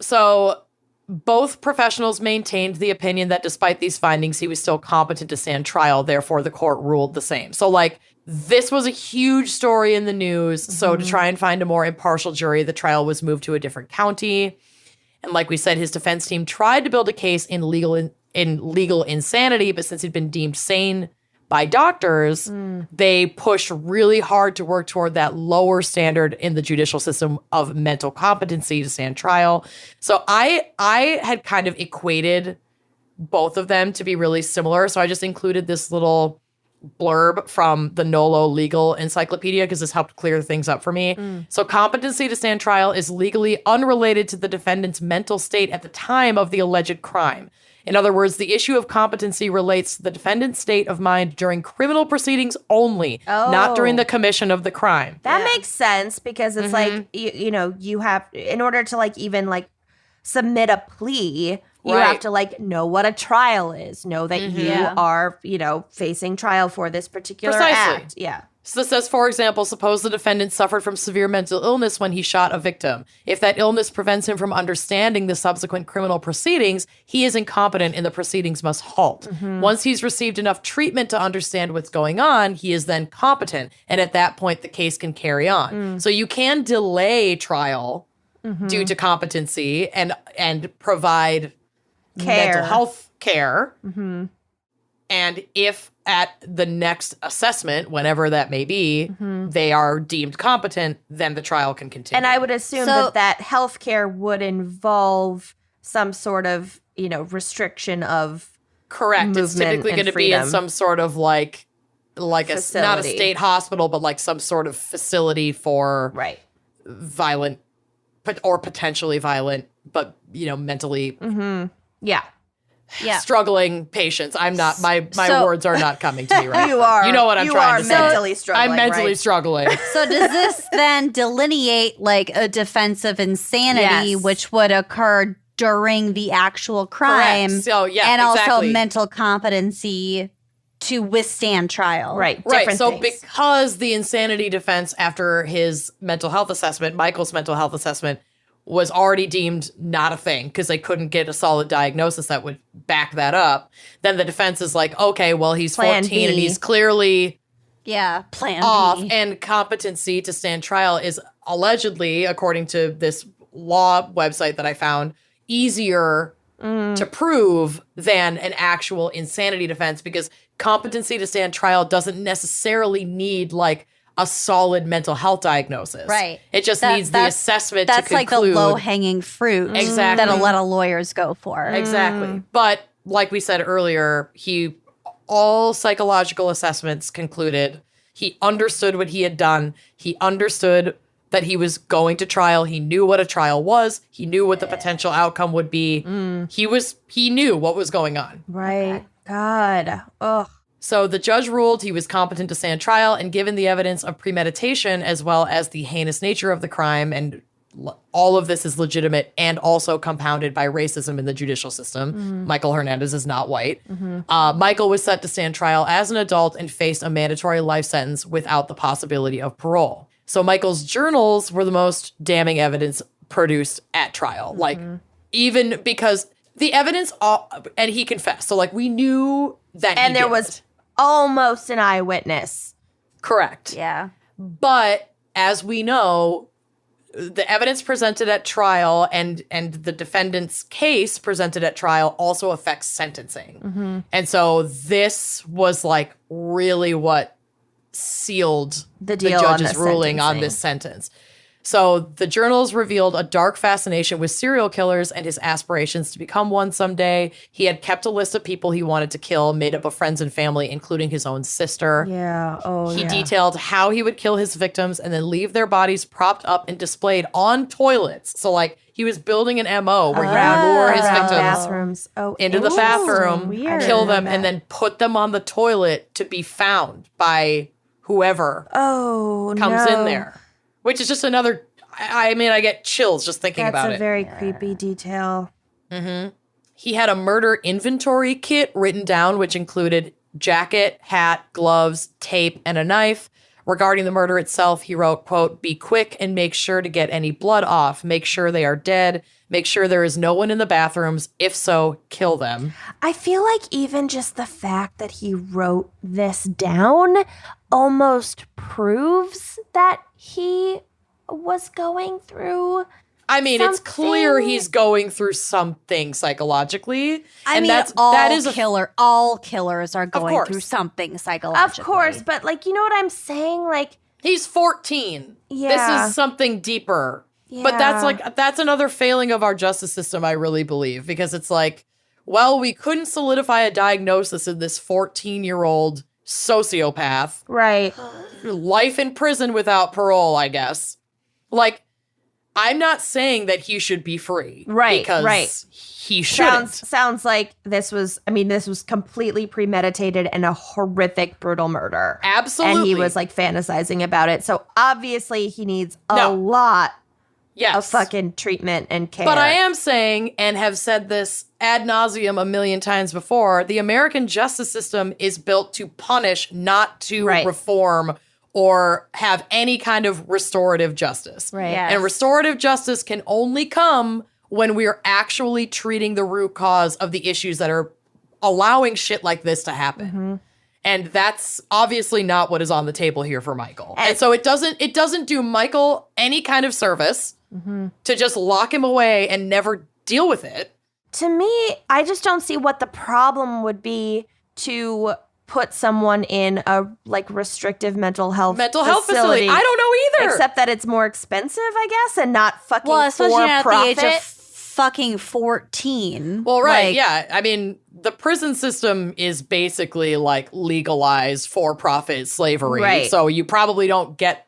So both professionals maintained the opinion that despite these findings, he was still competent to stand trial. Therefore, the court ruled the same. So, like, this was a huge story in the news. So to try and find a more impartial jury, the trial was moved to a different county. And like we said, his defense team tried to build a case in legal insanity, but since he'd been deemed sane by doctors, they pushed really hard to work toward that lower standard in the judicial system of mental competency to stand trial. So I had kind of equated both of them to be really similar. So I just included this little blurb from the Nolo Legal Encyclopedia because this helped clear things up for me. So competency to stand trial is legally unrelated to the defendant's mental state at the time of the alleged crime. In other words, the issue of competency relates to the defendant's state of mind during criminal proceedings only, not during the commission of the crime. That makes sense because it's like, you know, you have, in order to like even like submit a plea, you Right. have to like know what a trial is, know that you Yeah. are, you know, facing trial for this particular Precisely. act. Yeah. So this says, for example, suppose the defendant suffered from severe mental illness when he shot a victim. If that illness prevents him from understanding the subsequent criminal proceedings, he is incompetent and the proceedings must halt. Once he's received enough treatment to understand what's going on, he is then competent. And at that point, the case can carry on. So you can delay trial due to competency and provide mental health care. And if at the next assessment, whenever that may be, they are deemed competent, then the trial can continue. And I would assume So- that healthcare would involve some sort of, you know, restriction of Correct. It's movement typically and going to be in freedom. some sort of like a not a Facility. state hospital, but like some sort of facility for violent or potentially violent, but you know, mentally Yeah. Yeah. struggling patients. I'm not. My So- words are not coming to me right. You now. are. You know what I'm you trying are to say. mentally struggling. I'm mentally right? struggling. So does this then delineate like a defense of insanity, Yes. which would occur during the actual crime? Correct. So yeah, and exactly. also mental competency to withstand trial. Right. Right. Different So things. because the insanity defense after his mental health assessment, Michael's mental health assessment, was already deemed not a thing because they couldn't get a solid diagnosis that would back that up, then the defense is like, okay, well, he's Plan 14 and B. he's clearly Yeah. Plan off, B. and competency to stand trial is allegedly, according to this law website that I found, easier to prove than an actual insanity defense because competency to stand trial doesn't necessarily need like a solid mental health diagnosis. Right. It just That- needs the that's- assessment to That's like the conclude. low hanging fruit Exactly. that a lot of lawyers go for. Exactly. But like we said earlier, all psychological assessments concluded he understood what he had done. He understood that he was going to trial. He knew what a trial was. He knew what the potential outcome would be. He knew what was going on. Right. God. Ugh. So the judge ruled he was competent to stand trial, and given the evidence of premeditation as well as the heinous nature of the crime and all of this is legitimate and also compounded by racism in the judicial system. Michael Hernandez is not white. Michael was set to stand trial as an adult and faced a mandatory life sentence without the possibility of parole. So Michael's journals were the most damning evidence produced at trial. Like, even because the evidence, and he confessed. So, like, we knew that And he there did was it. almost an eyewitness. Correct. Yeah. But as we know, the evidence presented at trial and the defendant's case presented at trial also affects sentencing. And so this was like really what sealed The deal on judge's the ruling on sentencing. this sentence. So the journals revealed a dark fascination with serial killers and his aspirations to become one someday. He had kept a list of people he wanted to kill, made up of friends and family, including his own sister. Yeah. Oh, He detailed how he would kill his victims and then leave their bodies propped up and displayed on toilets. So, like, he was building an MO where he would lure his Around victims bathrooms. Oh, into the bathroom, weird. kill them, and then put them on the toilet to be found by whoever Oh, comes no. in there. Which is just another, I mean, I get chills just thinking That's about a it. very creepy detail. He had a murder inventory kit written down, which included jacket, hat, gloves, tape, and a knife. Regarding the murder itself, he wrote, quote, "Be quick and make sure to get any blood off. Make sure they are dead. Make sure there is no one in the bathrooms. If so, kill them." I feel like even just the fact that he wrote this down almost proves that he was going through. I mean, it's clear Something- he's going through something psychologically. I mean, that is all killers are going course. through something Of psychologically. course, but like, you know what I'm saying? Like, he's 14. Yeah. This is something deeper. But that's another failing of our justice system, I really believe, because it's like, well, we couldn't solidify a diagnosis in this 14-year-old sociopath. right. Life in prison without parole, I guess. Like, I'm not saying that he should be free. Right, Because right. he shouldn't. Sounds like this was completely premeditated and a horrific, brutal murder. Absolutely. And he was like fantasizing about it. So obviously he needs a No. lot yes. of fucking treatment and care. But I am saying, and have said this ad nauseum a million times before, the American justice system is built to punish, not to Right. reform or have any kind of restorative justice. Right. Yes. And restorative justice can only come when we are actually treating the root cause of the issues that are allowing shit like this to happen. And that's obviously not what is on the table here for Michael. And so it doesn't do Michael any kind of service to just lock him away and never deal with it. To me, I just don't see what the problem would be to put someone in a like restrictive mental health facility. I don't know either. Except that it's more expensive, I guess, and not fucking Well, especially for at profit. the age of fucking 14. Well, right, Like, yeah. I mean, the prison system is basically like legalized for-profit slavery. Right. So you probably don't get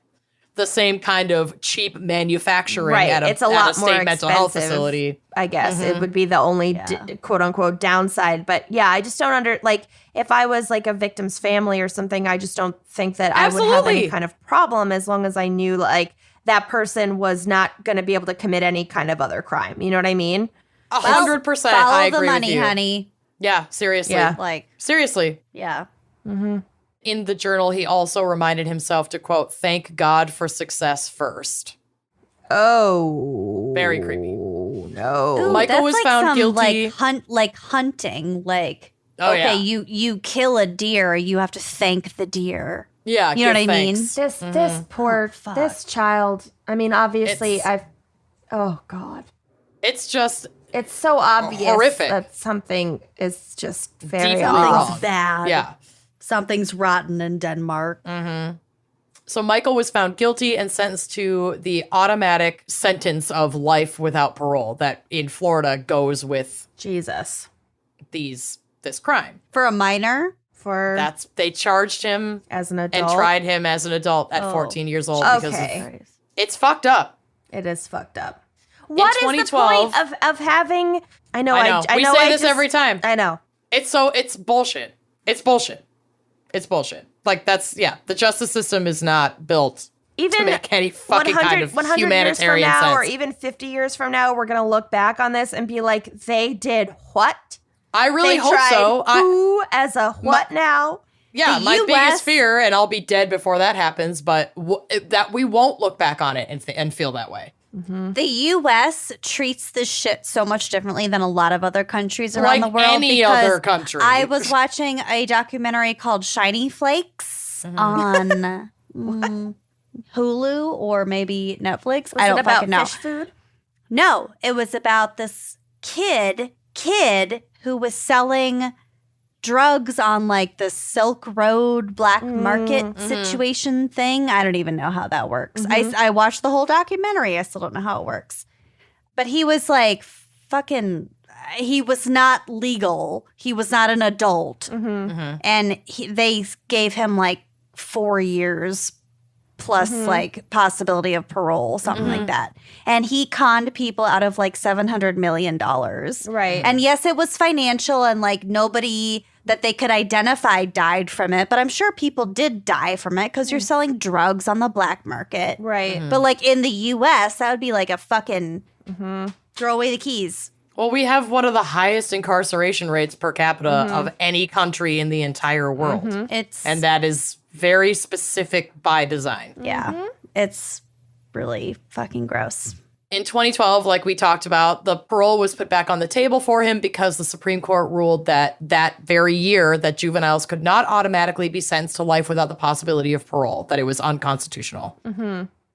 the same kind of cheap manufacturing Right. at a, It's a at lot a more state mental health expensive. facility. I guess it would be the only quote unquote downside. But yeah, I just don't like if I was like a victim's family or something, I just don't think that I would have Absolutely. any kind of problem as long as I knew like that person was not going to be able to commit any kind of other crime. You know what I mean? 100%. follow I the agree money, with you. honey. Yeah, seriously. Yeah. Like, Seriously. yeah. In the journal, he also reminded himself to, quote, "Thank God for success first." Oh, Very creepy. no. Ooh, Michael that's was like found some, guilty. Like hunting. Like, Oh, okay, yeah. you kill a deer, you have to thank the deer. Yeah, You know give what I mean? thanks. This poor fuck. this child. I mean, obviously, It's- oh God, It's just it's so obvious Horrific. that something is just very Deeply off. wrong. Something's bad. yeah. Something's rotten in Denmark. So Michael was found guilty and sentenced to the automatic sentence of life without parole that in Florida goes with Jesus. this crime. For a minor? For They charged him as an adult, and tried him as an adult at 14 years old because Okay, it's fucked up. it is fucked up. What is the 2012 point of having? I know. I know. I We know. say I this just- every time. I know. It's bullshit. It's bullshit. It's bullshit. Like the justice system is not built even make any fucking kind of 100 humanitarian years from now, sense. or even 50 years from now, we're gonna look back on this and be like, they did what? I really They hope tried so. who as a what now? Yeah, The my US biggest fear, and I'll be dead before that happens, but that we won't look back on it and feel that way. The U.S. treats this shit so much differently than a lot of other countries around Like the world. any because other country. I was watching a documentary called Shiny Flakes on Hulu or maybe Netflix. I don't about fucking know. fish food? No, it was about this kid who was selling drugs on like the Silk Road black market situation thing. I don't even know how that works. I watched the whole documentary. I still don't know how it works. But he was like he was not legal. He was not an adult. And they gave him like 4 years plus like possibility of parole, something like that. And he conned people out of like $700 million. Right. And yes, it was financial and like nobody that they could identify died from it. But I'm sure people did die from it because you're selling drugs on the black market. Right. But like in the US, that would be like a fucking throw away the keys. Well, we have one of the highest incarceration rates per capita of any country in the entire world. And that is very specific by design. Yeah, it's really fucking gross. In 2012, like we talked about, the parole was put back on the table for him because the Supreme Court ruled that very year that juveniles could not automatically be sentenced to life without the possibility of parole, that it was unconstitutional.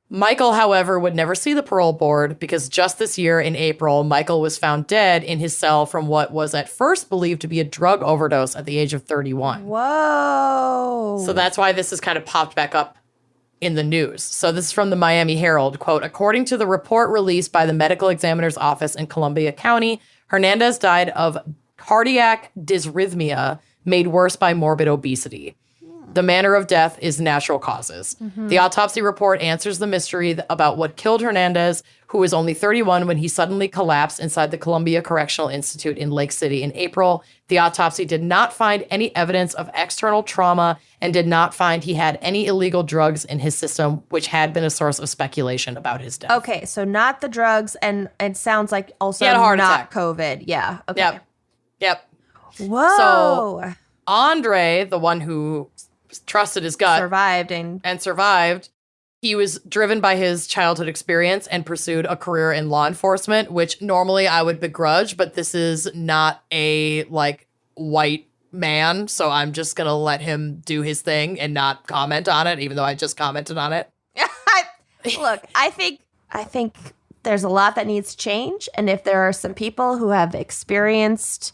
Michael, however, would never see the parole board because just this year in April, Michael was found dead in his cell from what was at first believed to be a drug overdose at the age of 31. Whoa. So that's why this has kind of popped back up in the news. So this is from the Miami Herald, quote, according to the report released by the medical examiner's office in Columbia County, Hernandez died of cardiac dysrhythmia made worse by morbid obesity. The manner of death is natural causes. The autopsy report answers the mystery about what killed Hernandez, who was only 31 when he suddenly collapsed inside the Columbia Correctional Institute in Lake City in April. The autopsy did not find any evidence of external trauma and did not find he had any illegal drugs in his system, which had been a source of speculation about his death. Okay, so not the drugs, and it sounds like also He had a heart not attack. COVID. Yeah. Okay. Yep. Whoa. So Andre, the one who trusted his gut Survived and survived, he was driven by his childhood experience and pursued a career in law enforcement, which normally I would begrudge, but this is not a like white man, so I'm just gonna let him do his thing and not comment on it, even though I just commented on it. Look, I think there's a lot that needs to change, and if there are some people who have experienced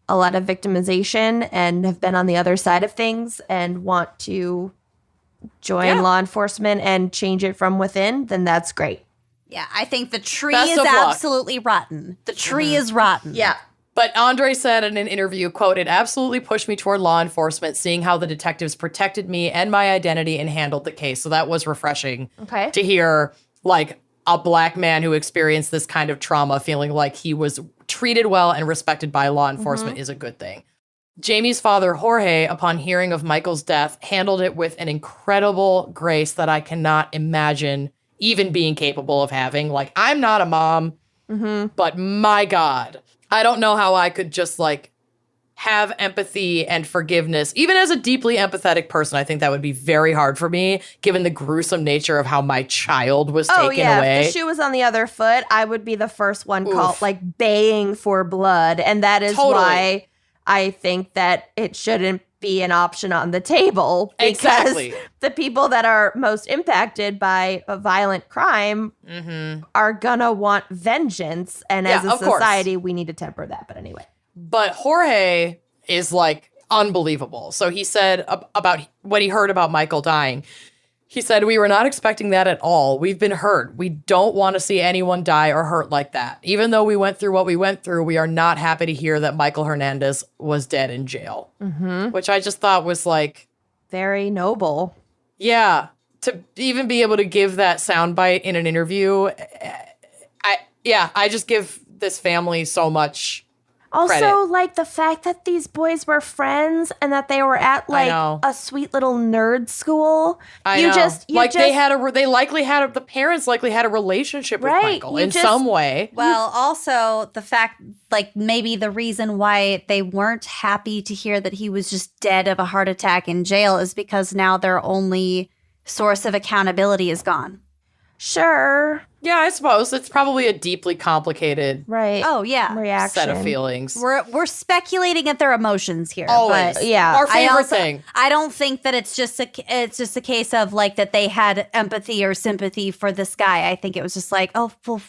a lot of victimization and have been on the other side of things and want to join law enforcement and change it from within, then that's great. Yeah, I think the tree Best is of luck. absolutely rotten. The tree is rotten. Yeah. But Andre said in an interview, quote, it absolutely pushed me toward law enforcement, seeing how the detectives protected me and my identity and handled the case. So that was refreshing to hear, like, a black man who experienced this kind of trauma feeling like he was treated well and respected by law enforcement is a good thing. Jamie's father, Jorge, upon hearing of Michael's death, handled it with an incredible grace that I cannot imagine even being capable of having. Like, I'm not a mom, but my God, I don't know how I could just like have empathy and forgiveness. Even as a deeply empathetic person, I think that would be very hard for me, given the gruesome nature of how my child was taken away. If the shoe was on the other foot, I would be the first one called like baying for blood. And that is why I think that it shouldn't be an option on the table. Because the people that are most impacted by a violent crime are gonna want vengeance. And as a society, we need to temper that. But anyway. But Jorge is like unbelievable. So he said about when he heard about Michael dying, he said, we were not expecting that at all. We've been hurt. We don't want to see anyone die or hurt like that. Even though we went through what we went through, we are not happy to hear that Michael Hernandez was dead in jail, which I just thought was like very noble. Yeah. To even be able to give that soundbite in an interview. I just give this family so much Also, credit. like, the fact that these boys were friends and that they were at, like, a sweet little nerd school. I know. The parents likely had a relationship with Michael in some way. Well, also the fact, like, maybe the reason why they weren't happy to hear that he was just dead of a heart attack in jail is because now their only source of accountability is gone. Sure. Yeah, I suppose it's probably a deeply complicated reaction. set of feelings. We're speculating at their emotions here. Always. But Our favorite thing. I don't think that it's just a case of like that they had empathy or sympathy for this guy. I think it was just like, oh, well,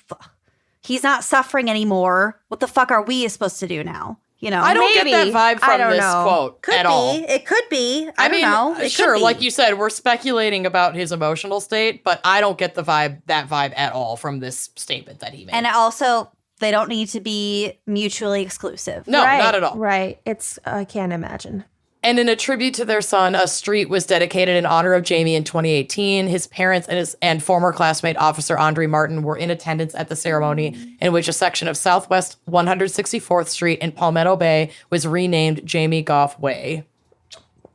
he's not suffering anymore. What the fuck are we supposed to do now? You know, I don't get that vibe from this quote at all. It could be. I don't know. Sure, like you said, we're speculating about his emotional state, but I don't get that vibe at all from this statement that he made. And also, they don't need to be mutually exclusive. No, not at all. Right. I can't imagine. And in a tribute to their son, a street was dedicated in honor of Jamie in 2018. His parents and former classmate Officer Andre Martin were in attendance at the ceremony, in which a section of Southwest 164th Street in Palmetto Bay was renamed Jamie Goff Way.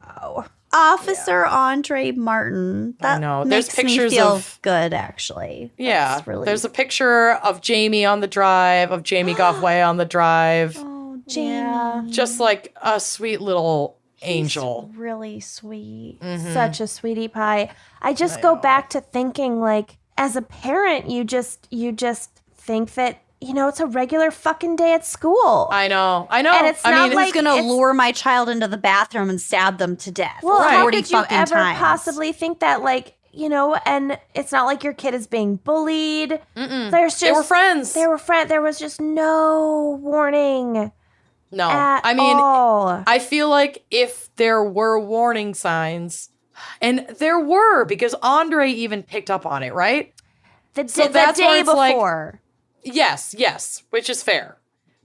Wow. Officer Andre Martin. That I know. Makes There's pictures me feel of good, actually. Yeah. There's a picture of Jamie on the drive, of Jamie Goff Way on the drive. Oh, Jamie. Yeah. Just like a sweet little angel. He's really sweet. Mm-hmm. Such a sweetie pie. I go back to thinking, like, as a parent, you just think that, you know, it's a regular fucking day at school. I know. And it's not like who's gonna lure my child into the bathroom and stab them to death? Well, how 40 could you fucking ever times. possibly think that, like, you know, and it's not like your kid is being bullied. There's just they were friends. There was just no warning. No. At all. I feel like if there were warning signs, and there were, because Andre even picked up on it, right? The day before. Yes, which is fair.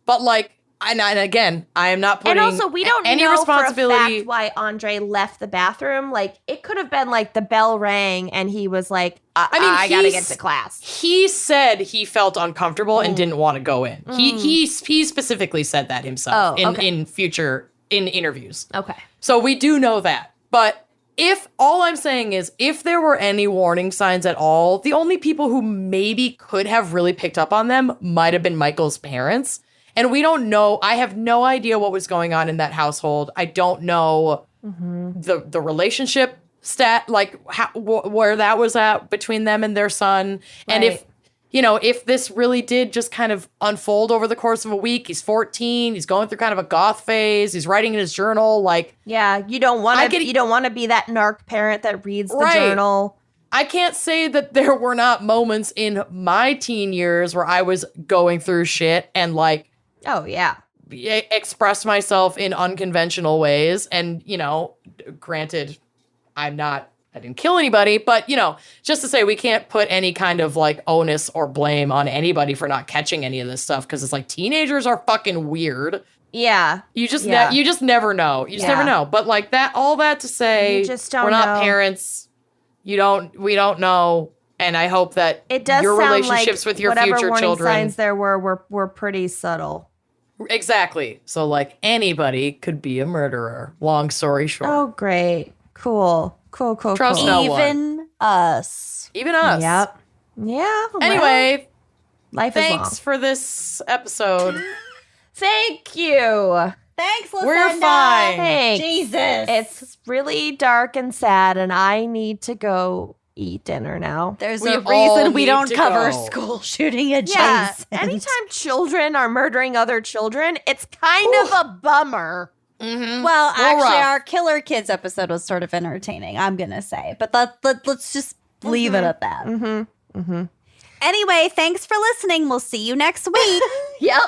But like, and again, I am not putting and also, we don't any know responsibility. for a fact why Andre left the bathroom. Like, it could have been like the bell rang and he was like, I gotta get to class. He said he felt uncomfortable and didn't want to go in. He specifically said that himself in interviews. Okay. So we do know that. But all I'm saying is, if there were any warning signs at all, the only people who maybe could have really picked up on them might have been Michael's parents. And we don't know. I have no idea what was going on in that household. I don't know the relationship like where that was at between them and their son. Right. And if this really did just kind of unfold over the course of a week, he's 14, he's going through kind of a goth phase, he's writing in his journal, like, yeah, you don't want to be that narc parent that reads the journal. I can't say that there were not moments in my teen years where I was going through shit and like, oh yeah, express myself in unconventional ways. And, granted, I didn't kill anybody, but, just to say we can't put any kind of like onus or blame on anybody for not catching any of this stuff, because it's like teenagers are fucking weird. Yeah. You just never know. You just never know. But like all that to say, you just don't we're not know. parents. We don't know. And I hope that it does your sound relationships like with your whatever future warning children. signs there were pretty subtle. Exactly. So like anybody could be a murderer. Long story short. Oh, great. Cool. Trust cool. no one. Even us. Yep. Yeah. Anyway, life is long. thanks for this episode. Thank you. Thanks, Lucinda. We're fine. Thanks. Jesus. It's really dark and sad, and I need to go eat dinner now. There's We a all reason we need don't to cover go. school shooting adjacent. Yeah. Anytime children are murdering other children, it's kind of a bummer. Mm-hmm. Well, actually, rough. our Killer Kids episode was sort of entertaining, I'm going to say. But let's just leave it at that. Anyway, thanks for listening. We'll see you next week. Yep.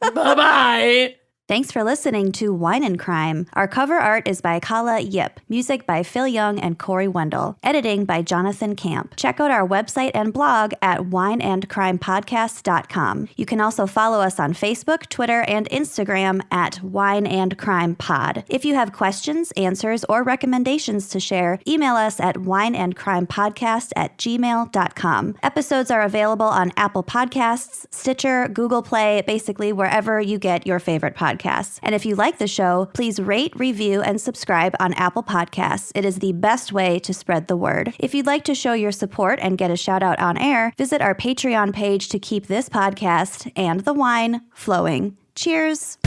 Bye-bye. Thanks for listening to Wine and Crime. Our cover art is by Kala Yip, music by Phil Young and Corey Wendell, editing by Jonathan Camp. Check out our website and blog at wineandcrimepodcast.com. You can also follow us on Facebook, Twitter, and Instagram at Wine and Crime Pod. If you have questions, answers, or recommendations to share, email us at wineandcrimepodcast@gmail.com. Episodes are available on Apple Podcasts, Stitcher, Google Play, basically wherever you get your favorite podcasts. And if you like the show, please rate, review, and subscribe on Apple Podcasts. It is the best way to spread the word. If you'd like to show your support and get a shout out on air, visit our Patreon page to keep this podcast and the wine flowing. Cheers!